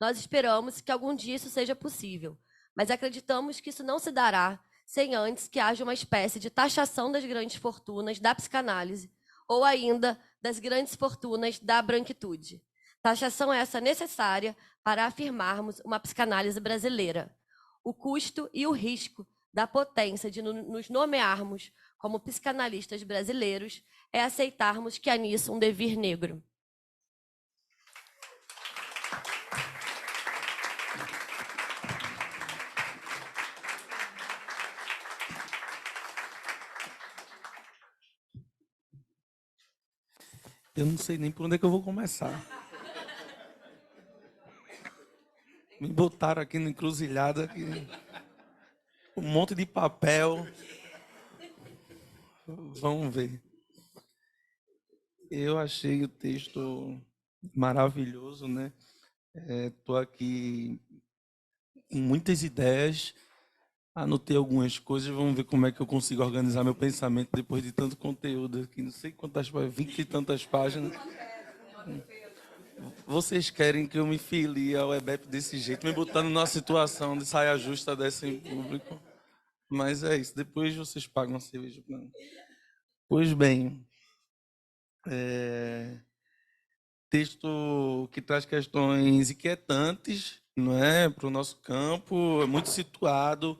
Nós esperamos que algum dia isso seja possível, mas acreditamos que isso não se dará sem antes que haja uma espécie de taxação das grandes fortunas da psicanálise ou ainda das grandes fortunas da branquitude. Taxação essa necessária para afirmarmos uma psicanálise brasileira. O custo e o risco da potência de nos nomearmos como psicanalistas brasileiros é aceitarmos que há nisso um devir negro. Eu não sei nem por onde é que eu vou começar. Me botaram aqui na encruzilhada, aqui, um monte de papel. Vamos ver. Eu achei o texto maravilhoso, né? Estou aqui com muitas ideias, anotei algumas coisas, vamos ver como é que eu consigo organizar meu pensamento depois de tanto conteúdo aqui, não sei quantas páginas, 20 e tantas páginas. Vocês querem que eu me filie ao EBEP desse jeito, me botando numa situação de saia justa dessa em público? Mas é isso, depois vocês pagam a cerveja para mim. Pois bem, texto que traz questões inquietantes, não é, para o nosso campo, é muito situado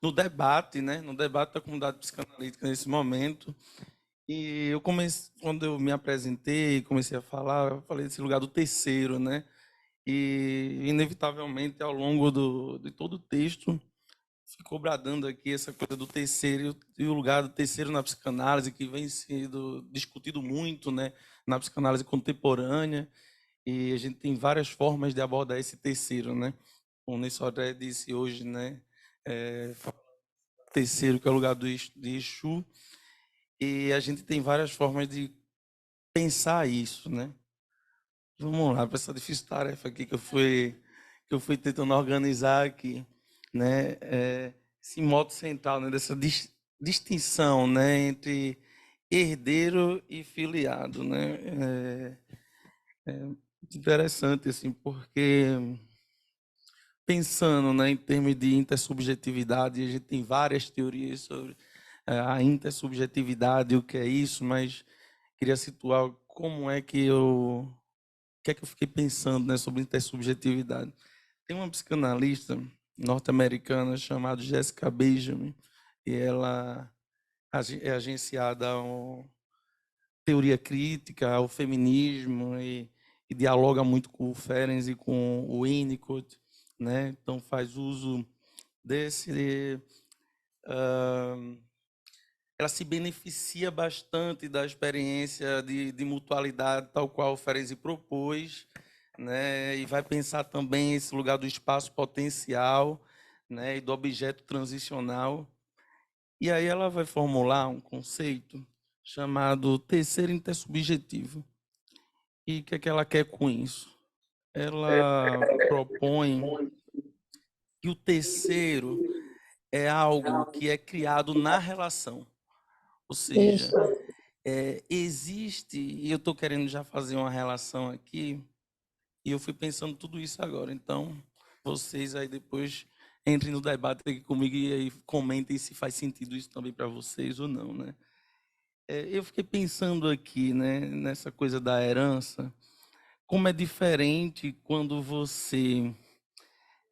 no debate, né? No debate da comunidade psicanalítica nesse momento. E eu comecei, quando eu me apresentei, comecei a falar, eu falei desse lugar do terceiro, né? E, inevitavelmente, ao longo de todo o texto, ficou bradando aqui essa coisa do terceiro e o lugar do terceiro na psicanálise, que vem sendo discutido muito, né? Na psicanálise contemporânea. E a gente tem várias formas de abordar esse terceiro, né? Como o Ney Sodré disse hoje, né? Terceiro, que é o lugar de Exu. E a gente tem várias formas de pensar isso, né? Vamos lá, para essa difícil tarefa aqui que eu fui tentando organizar aqui, né? Esse modo central, né? Dessa distinção, né? Entre herdeiro e filiado, né? Interessante, assim, porque pensando, né, em termos de intersubjetividade, a gente tem várias teorias sobre a intersubjetividade, o que é isso, mas queria situar como é que o que é que eu fiquei pensando, né, sobre intersubjetividade. Tem uma psicanalista norte-americana chamada Jessica Benjamin, e ela é agenciada a teoria crítica, ao feminismo, e dialoga muito com o Ferenczi e com o Winnicott, né? Então faz uso desse... ela se beneficia bastante da experiência de mutualidade, tal qual o Ferenczi propôs, né? E vai pensar também esse lugar do espaço potencial, né? E do objeto transicional. E aí ela vai formular um conceito chamado terceiro intersubjetivo. E o que é que ela quer com isso? Ela propõe que o terceiro é algo que é criado na relação. Ou seja, Isso. existe, e eu estou querendo já fazer uma relação aqui, e eu fui pensando tudo isso agora. Então, vocês aí depois entrem no debate aqui comigo e aí comentem se faz sentido isso também para vocês ou não, né? Eu fiquei pensando aqui, né, nessa coisa da herança, como é diferente quando você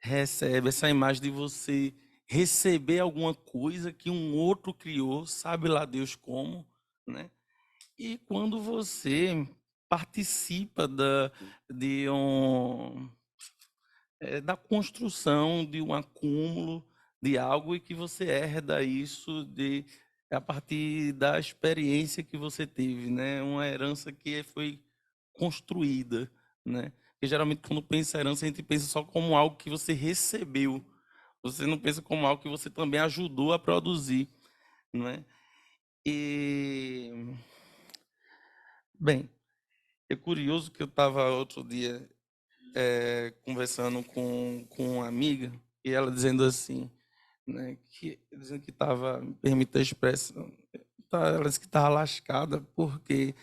recebe essa imagem de você receber alguma coisa que um outro criou, sabe lá Deus como, né? E quando você participa da construção de um acúmulo de algo e que você herda isso a partir da experiência que você teve, né? Uma herança que foi construída, né? Porque geralmente quando pensa em herança, a gente pensa só como algo que você recebeu. Você não pensa como algo que você também ajudou a produzir, né? E bem, é curioso que eu estava outro dia conversando com uma amiga e ela dizendo assim, né, dizendo que estava, me permita a expressão, ela disse que estava lascada porque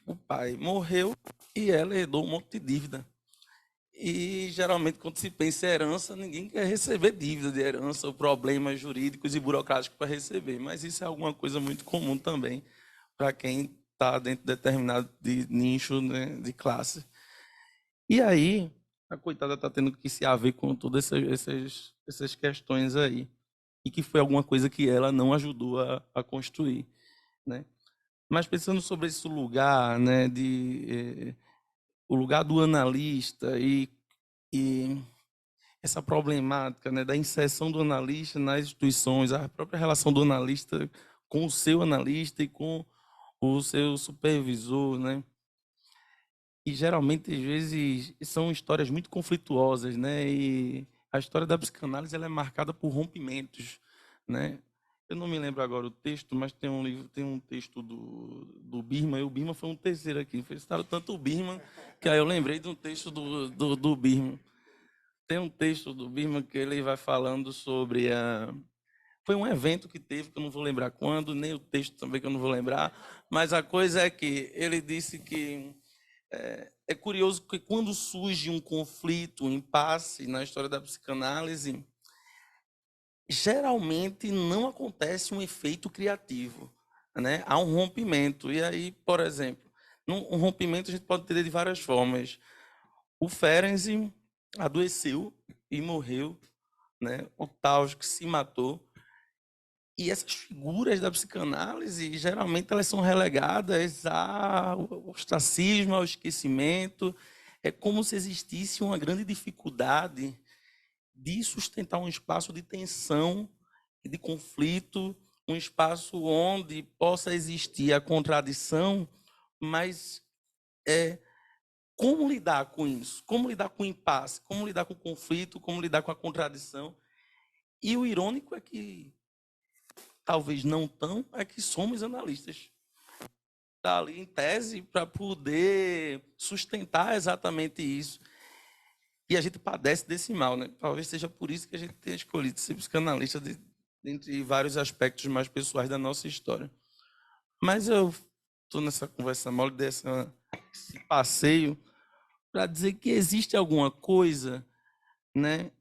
o pai morreu e ela herdou um monte de dívida. E geralmente quando se pensa em herança, ninguém quer receber dívida de herança ou problemas jurídicos e burocráticos para receber, mas isso é alguma coisa muito comum também para quem está dentro de determinado nicho, né, de classe. E aí, a coitada está tendo que se haver com todas essas questões aí. E que foi alguma coisa que ela não ajudou a construir, né? Mas pensando sobre esse lugar, né, o lugar do analista e essa problemática, né, da inserção do analista nas instituições, a própria relação do analista com o seu analista e com o seu supervisor, né? E geralmente, às vezes, são histórias muito conflituosas, né? E a história da psicanálise ela é marcada por rompimentos, né? Eu não me lembro agora o texto, mas tem um livro, tem um texto do Birman, e o Birman foi um terceiro aqui. Foi citado tanto o Birman, que aí eu lembrei de um texto do Birman. Tem um texto do Birman que ele vai falando sobre a... Foi um evento que teve, que eu não vou lembrar quando, nem o texto também que eu não vou lembrar, mas a coisa é que ele disse que é curioso que quando surge um conflito, um impasse na história da psicanálise, geralmente não acontece um efeito criativo, né? Há um rompimento. E aí, por exemplo, um rompimento a gente pode ter de várias formas. O Ferenczi adoeceu e morreu né? Otávio que se matou. E essas figuras da psicanálise, geralmente, elas são relegadas ao ostracismo, ao esquecimento. É como se existisse uma grande dificuldade de sustentar um espaço de tensão e de conflito, um espaço onde possa existir a contradição, mas como lidar com isso? Como lidar com o impasse? Como lidar com o conflito? Como lidar com a contradição? E o irônico é que, talvez não tão, é que somos analistas. Está ali em tese para poder sustentar exatamente isso. E a gente padece desse mal, né? Talvez seja por isso que a gente tenha escolhido ser psicanalista dentre vários aspectos mais pessoais da nossa história. Mas eu estou nessa conversa mole, esse passeio, para dizer que existe alguma coisa, né,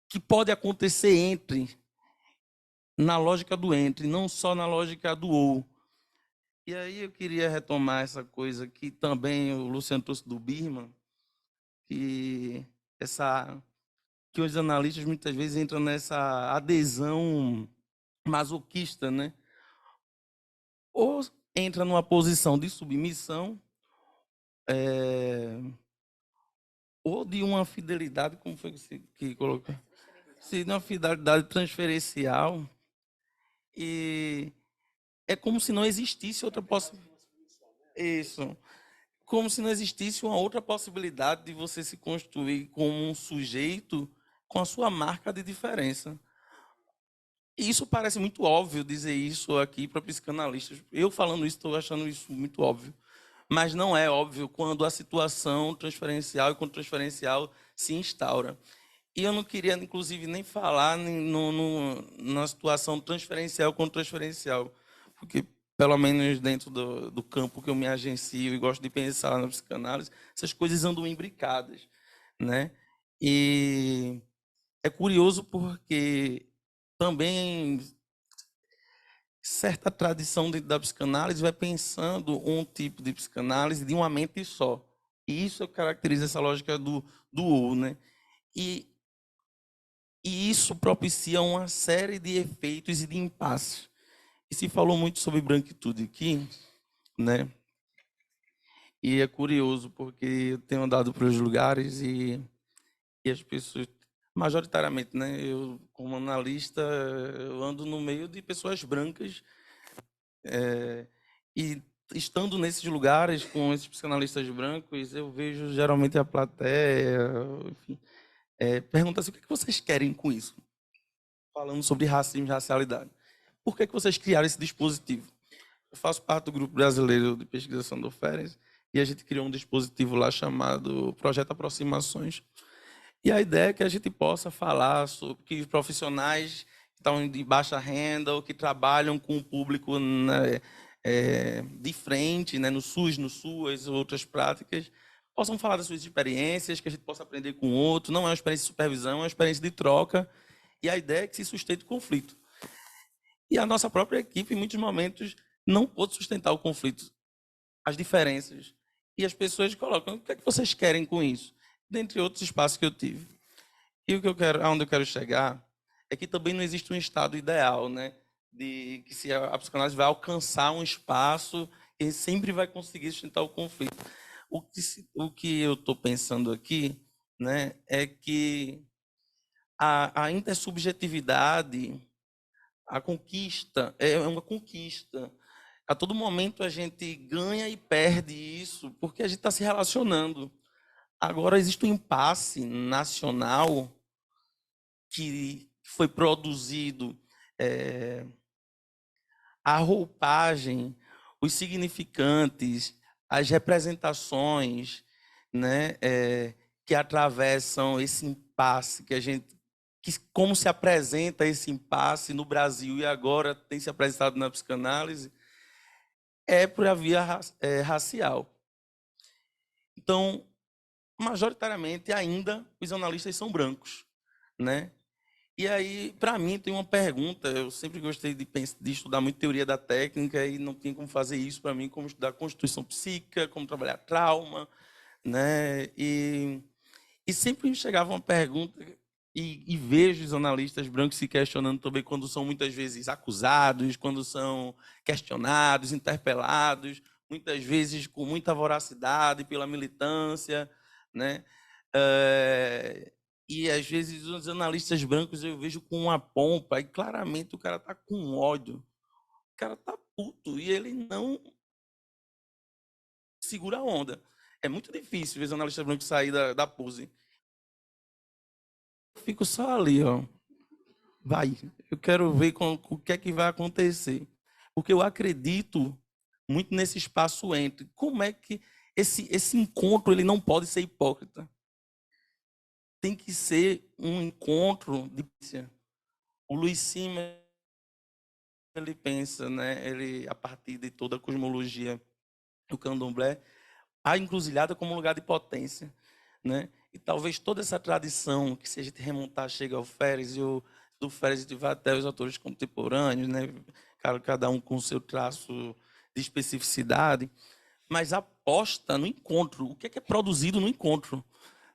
que pode acontecer na lógica do entre, não só na lógica do ou. E aí eu queria retomar essa coisa que também o Luciano trouxe do Birman, que os analistas muitas vezes entram nessa adesão masoquista, né? Ou entra numa posição de submissão, ou de uma fidelidade, como foi que colocou? Se de uma fidelidade transferencial, e é como se não existisse outra possibilidade. Isso. Como se não existisse uma outra possibilidade de você se construir como um sujeito com a sua marca de diferença. E isso parece muito óbvio dizer isso aqui para psicanalistas. Eu falando isso, estou achando isso muito óbvio. Mas não é óbvio quando a situação transferencial e contra-transferencial se instaura. E eu não queria, inclusive, nem falar na situação transferencial contra transferencial, porque, pelo menos dentro do campo que eu me agencio e gosto de pensar na psicanálise, essas coisas andam imbricadas, né? E é curioso porque também certa tradição dentro da psicanálise vai pensando um tipo de psicanálise de uma mente só. E isso caracteriza essa lógica do ou, né? E isso propicia uma série de efeitos e de impasses. E se falou muito sobre branquitude aqui, né? E é curioso, porque eu tenho andado para os lugares e as pessoas, majoritariamente, né? Eu, como analista, eu ando no meio de pessoas brancas e estando nesses lugares com esses psicanalistas brancos, eu vejo geralmente a plateia, enfim, pergunta assim, o que é que vocês querem com isso? Falando sobre racismo e racialidade. Por que vocês criaram esse dispositivo? Eu faço parte do grupo brasileiro de pesquisação do FERES e a gente criou um dispositivo lá chamado Projeto Aproximações. E a ideia é que a gente possa falar sobre que profissionais que estão de baixa renda ou que trabalham com o público, né, de frente, né, no SUS, no SUAS, outras práticas, possam falar das suas experiências, que a gente possa aprender com o outro. Não é uma experiência de supervisão, é uma experiência de troca. E a ideia é que se sustente o conflito. E a nossa própria equipe, em muitos momentos, não pôde sustentar o conflito, as diferenças. E as pessoas colocam, o que é que vocês querem com isso? Dentre outros espaços que eu tive. E o que eu quero, aonde eu quero chegar é que também não existe um estado ideal, né? De que se a psicanálise vai alcançar um espaço e sempre vai conseguir sustentar o conflito. O que eu estou pensando aqui, né, é que a intersubjetividade, a conquista, é uma conquista. A todo momento a gente ganha e perde isso, porque a gente está se relacionando. Agora, existe um impasse nacional que foi produzido, a roupagem, os significantes, as representações, né, que atravessam esse impasse como se apresenta esse impasse no Brasil e agora tem se apresentado na psicanálise, por a via racial. Então, majoritariamente, ainda, os analistas são brancos, né? E aí, para mim, tem uma pergunta. Eu sempre gostei de estudar muito teoria da técnica e não tinha como fazer isso para mim, como estudar constituição psíquica, como trabalhar trauma, né? E sempre me chegava uma pergunta e vejo os analistas brancos se questionando também quando são muitas vezes acusados, quando são questionados, interpelados, muitas vezes com muita voracidade pela militância, né? E às vezes os analistas brancos eu vejo com uma pompa e claramente o cara está com ódio, o cara está puto e ele não segura a onda. É muito difícil ver os analistas brancos sair da pose. Eu fico só ali, ó. Vai, eu quero ver o que é que vai acontecer. Porque eu acredito muito nesse espaço entre. Como é que esse encontro ele não pode ser hipócrita? Tem que ser um encontro de... O Luiz Sima, ele pensa, né? Ele, a partir de toda a cosmologia do candomblé, a encruzilhada como lugar de potência, né? E talvez toda essa tradição, que se a gente remontar, chega ao Férez, e do Férez e vai até os autores contemporâneos, né? Cada um com o seu traço de especificidade, mas aposta no encontro, o que é produzido no encontro,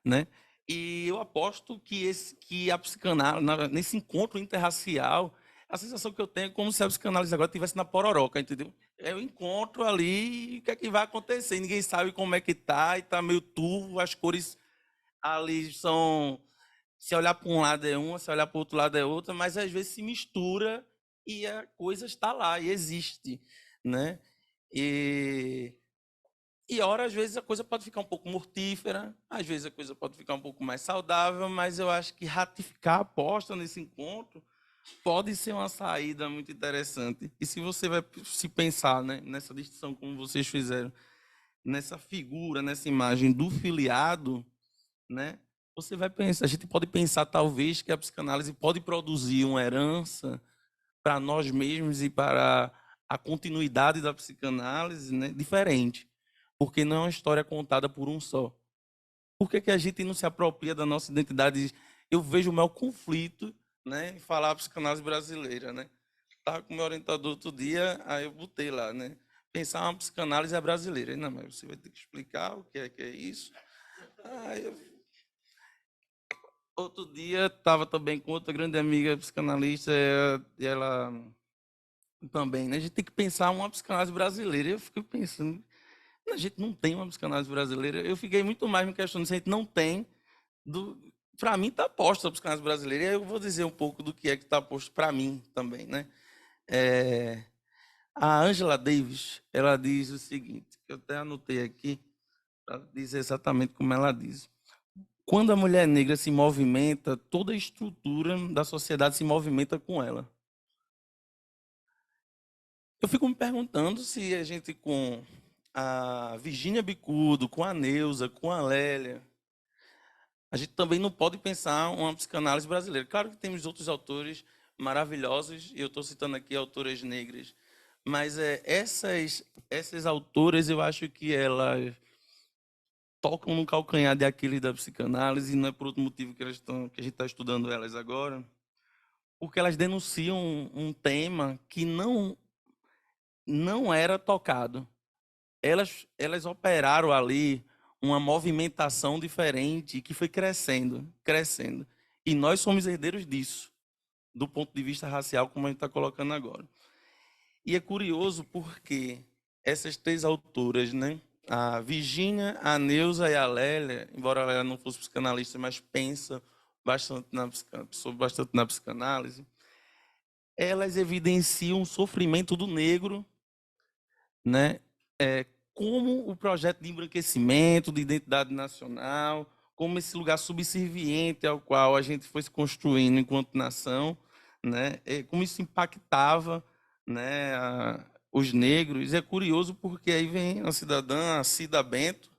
né? E eu aposto que a psicanálise, nesse encontro interracial, a sensação que eu tenho é como se a psicanálise agora estivesse na pororoca, entendeu? É o encontro ali, o que é que vai acontecer? Ninguém sabe como é que tá, e tá meio turvo, as cores ali são... Se olhar para um lado é uma, se olhar para o outro lado é outra, mas às vezes se mistura e a coisa está lá, e existe, né? E ora, às vezes, a coisa pode ficar um pouco mortífera, às vezes a coisa pode ficar um pouco mais saudável, mas eu acho que ratificar a aposta nesse encontro pode ser uma saída muito interessante. E se você vai se pensar, né, nessa distinção como vocês fizeram, nessa figura, nessa imagem do filiado, né, você vai pensar, a gente pode pensar talvez que a psicanálise pode produzir uma herança para nós mesmos e para a continuidade da psicanálise, né, diferente, porque não é uma história contada por um só. Por que a gente não se apropria da nossa identidade? Eu vejo o maior conflito, né, em falar a psicanálise brasileira, né? Estava com o meu orientador outro dia, aí eu botei lá, né? Pensar uma psicanálise é brasileira. Não, mas você vai ter que explicar o que é isso. Aí outro dia estava também com outra grande amiga psicanalista, e ela também, né? A gente tem que pensar uma psicanálise brasileira. Eu fico pensando, a gente não tem uma psicanálise brasileira. Eu fiquei muito mais me questionando se a gente não tem. Para mim está posto a psicanálise brasileira. E aí eu vou dizer um pouco do que é que está posto para mim também, né? A Angela Davis, ela diz o seguinte, que eu até anotei aqui para dizer exatamente como ela diz. Quando a mulher negra se movimenta, toda a estrutura da sociedade se movimenta com ela. Eu fico me perguntando se a gente, com a Virgínia Bicudo, com a Neuza, com a Lélia, a gente também não pode pensar uma psicanálise brasileira. Claro que temos outros autores maravilhosos, e eu estou citando aqui autoras negras, mas essas autoras, eu acho que elas tocam no calcanhar de Aquiles da psicanálise, e não é por outro motivo que a gente está estudando elas agora, porque elas denunciam um tema que não era tocado. Elas operaram ali uma movimentação diferente que foi crescendo, crescendo. E nós somos herdeiros disso, do ponto de vista racial, como a gente está colocando agora. E é curioso porque essas três autoras, né, a Virgínia, a Neuza e a Lélia, embora a Lélia não fosse psicanalista, mas pensa bastante na psicanálise, elas evidenciam o sofrimento do negro, né, como o projeto de embranquecimento, de identidade nacional, como esse lugar subserviente ao qual a gente foi se construindo enquanto nação, né, como isso impactava, né, os negros. É curioso porque aí vem a cidadã, a Cida Bento,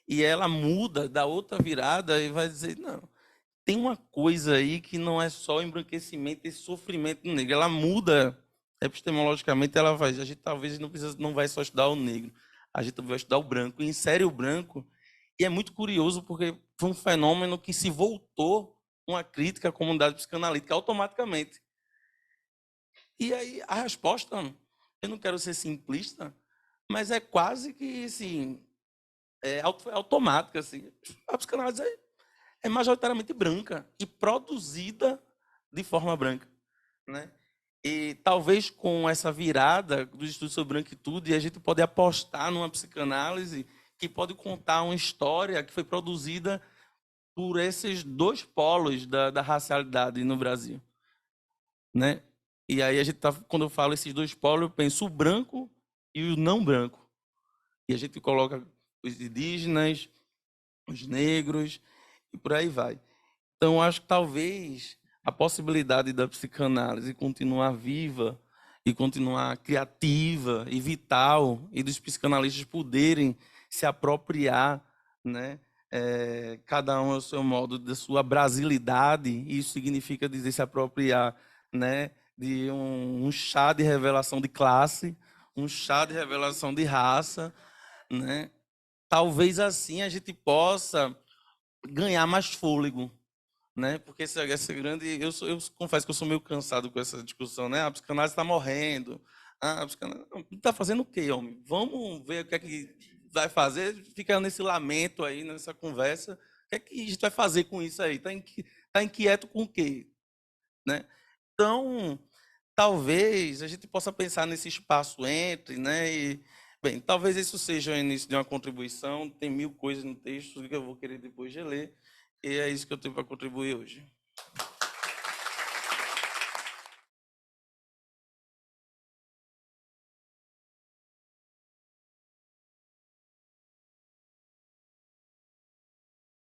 e ela muda, dá outra virada e vai dizer, não, tem uma coisa aí que não é só embranquecimento e sofrimento do negro. Ela muda epistemologicamente, ela vai. A gente talvez não vai só estudar o negro, a gente vai estudar o branco, e insere o branco. E é muito curioso porque foi um fenômeno que se voltou uma crítica à comunidade psicanalítica automaticamente. E aí a resposta, eu não quero ser simplista, mas é quase que assim, automática. Assim. A psicanálise é majoritariamente branca e produzida de forma branca, né? E talvez com essa virada do estudo sobre branquitude, a gente pode apostar numa psicanálise que pode contar uma história que foi produzida por esses dois polos da racialidade no Brasil, né? E aí quando eu falo esses dois polos, eu penso o branco e o não branco. E a gente coloca os indígenas, os negros e por aí vai. Então, acho que talvez a possibilidade da psicanálise continuar viva e continuar criativa e vital, e dos psicanalistas poderem se apropriar, né? Cada um ao seu modo, da sua brasilidade, e isso significa dizer se apropriar, né? De um chá de revelação de classe, um chá de revelação de raça, né? Talvez assim a gente possa ganhar mais fôlego, né? Porque essa grande, eu confesso que eu sou meio cansado com essa discussão, né? A psicanálise está morrendo. A psicanálise está fazendo o quê, homem? Vamos ver o que é que vai fazer. Fica nesse lamento aí, nessa conversa. O que é que a gente vai fazer com isso aí? Tá inquieto com o quê, né? Então, talvez a gente possa pensar nesse espaço entre, né? E, bem, talvez isso seja o início de uma contribuição. Tem 1000 coisas no texto que eu vou querer depois de ler. E é isso que eu tenho para contribuir hoje.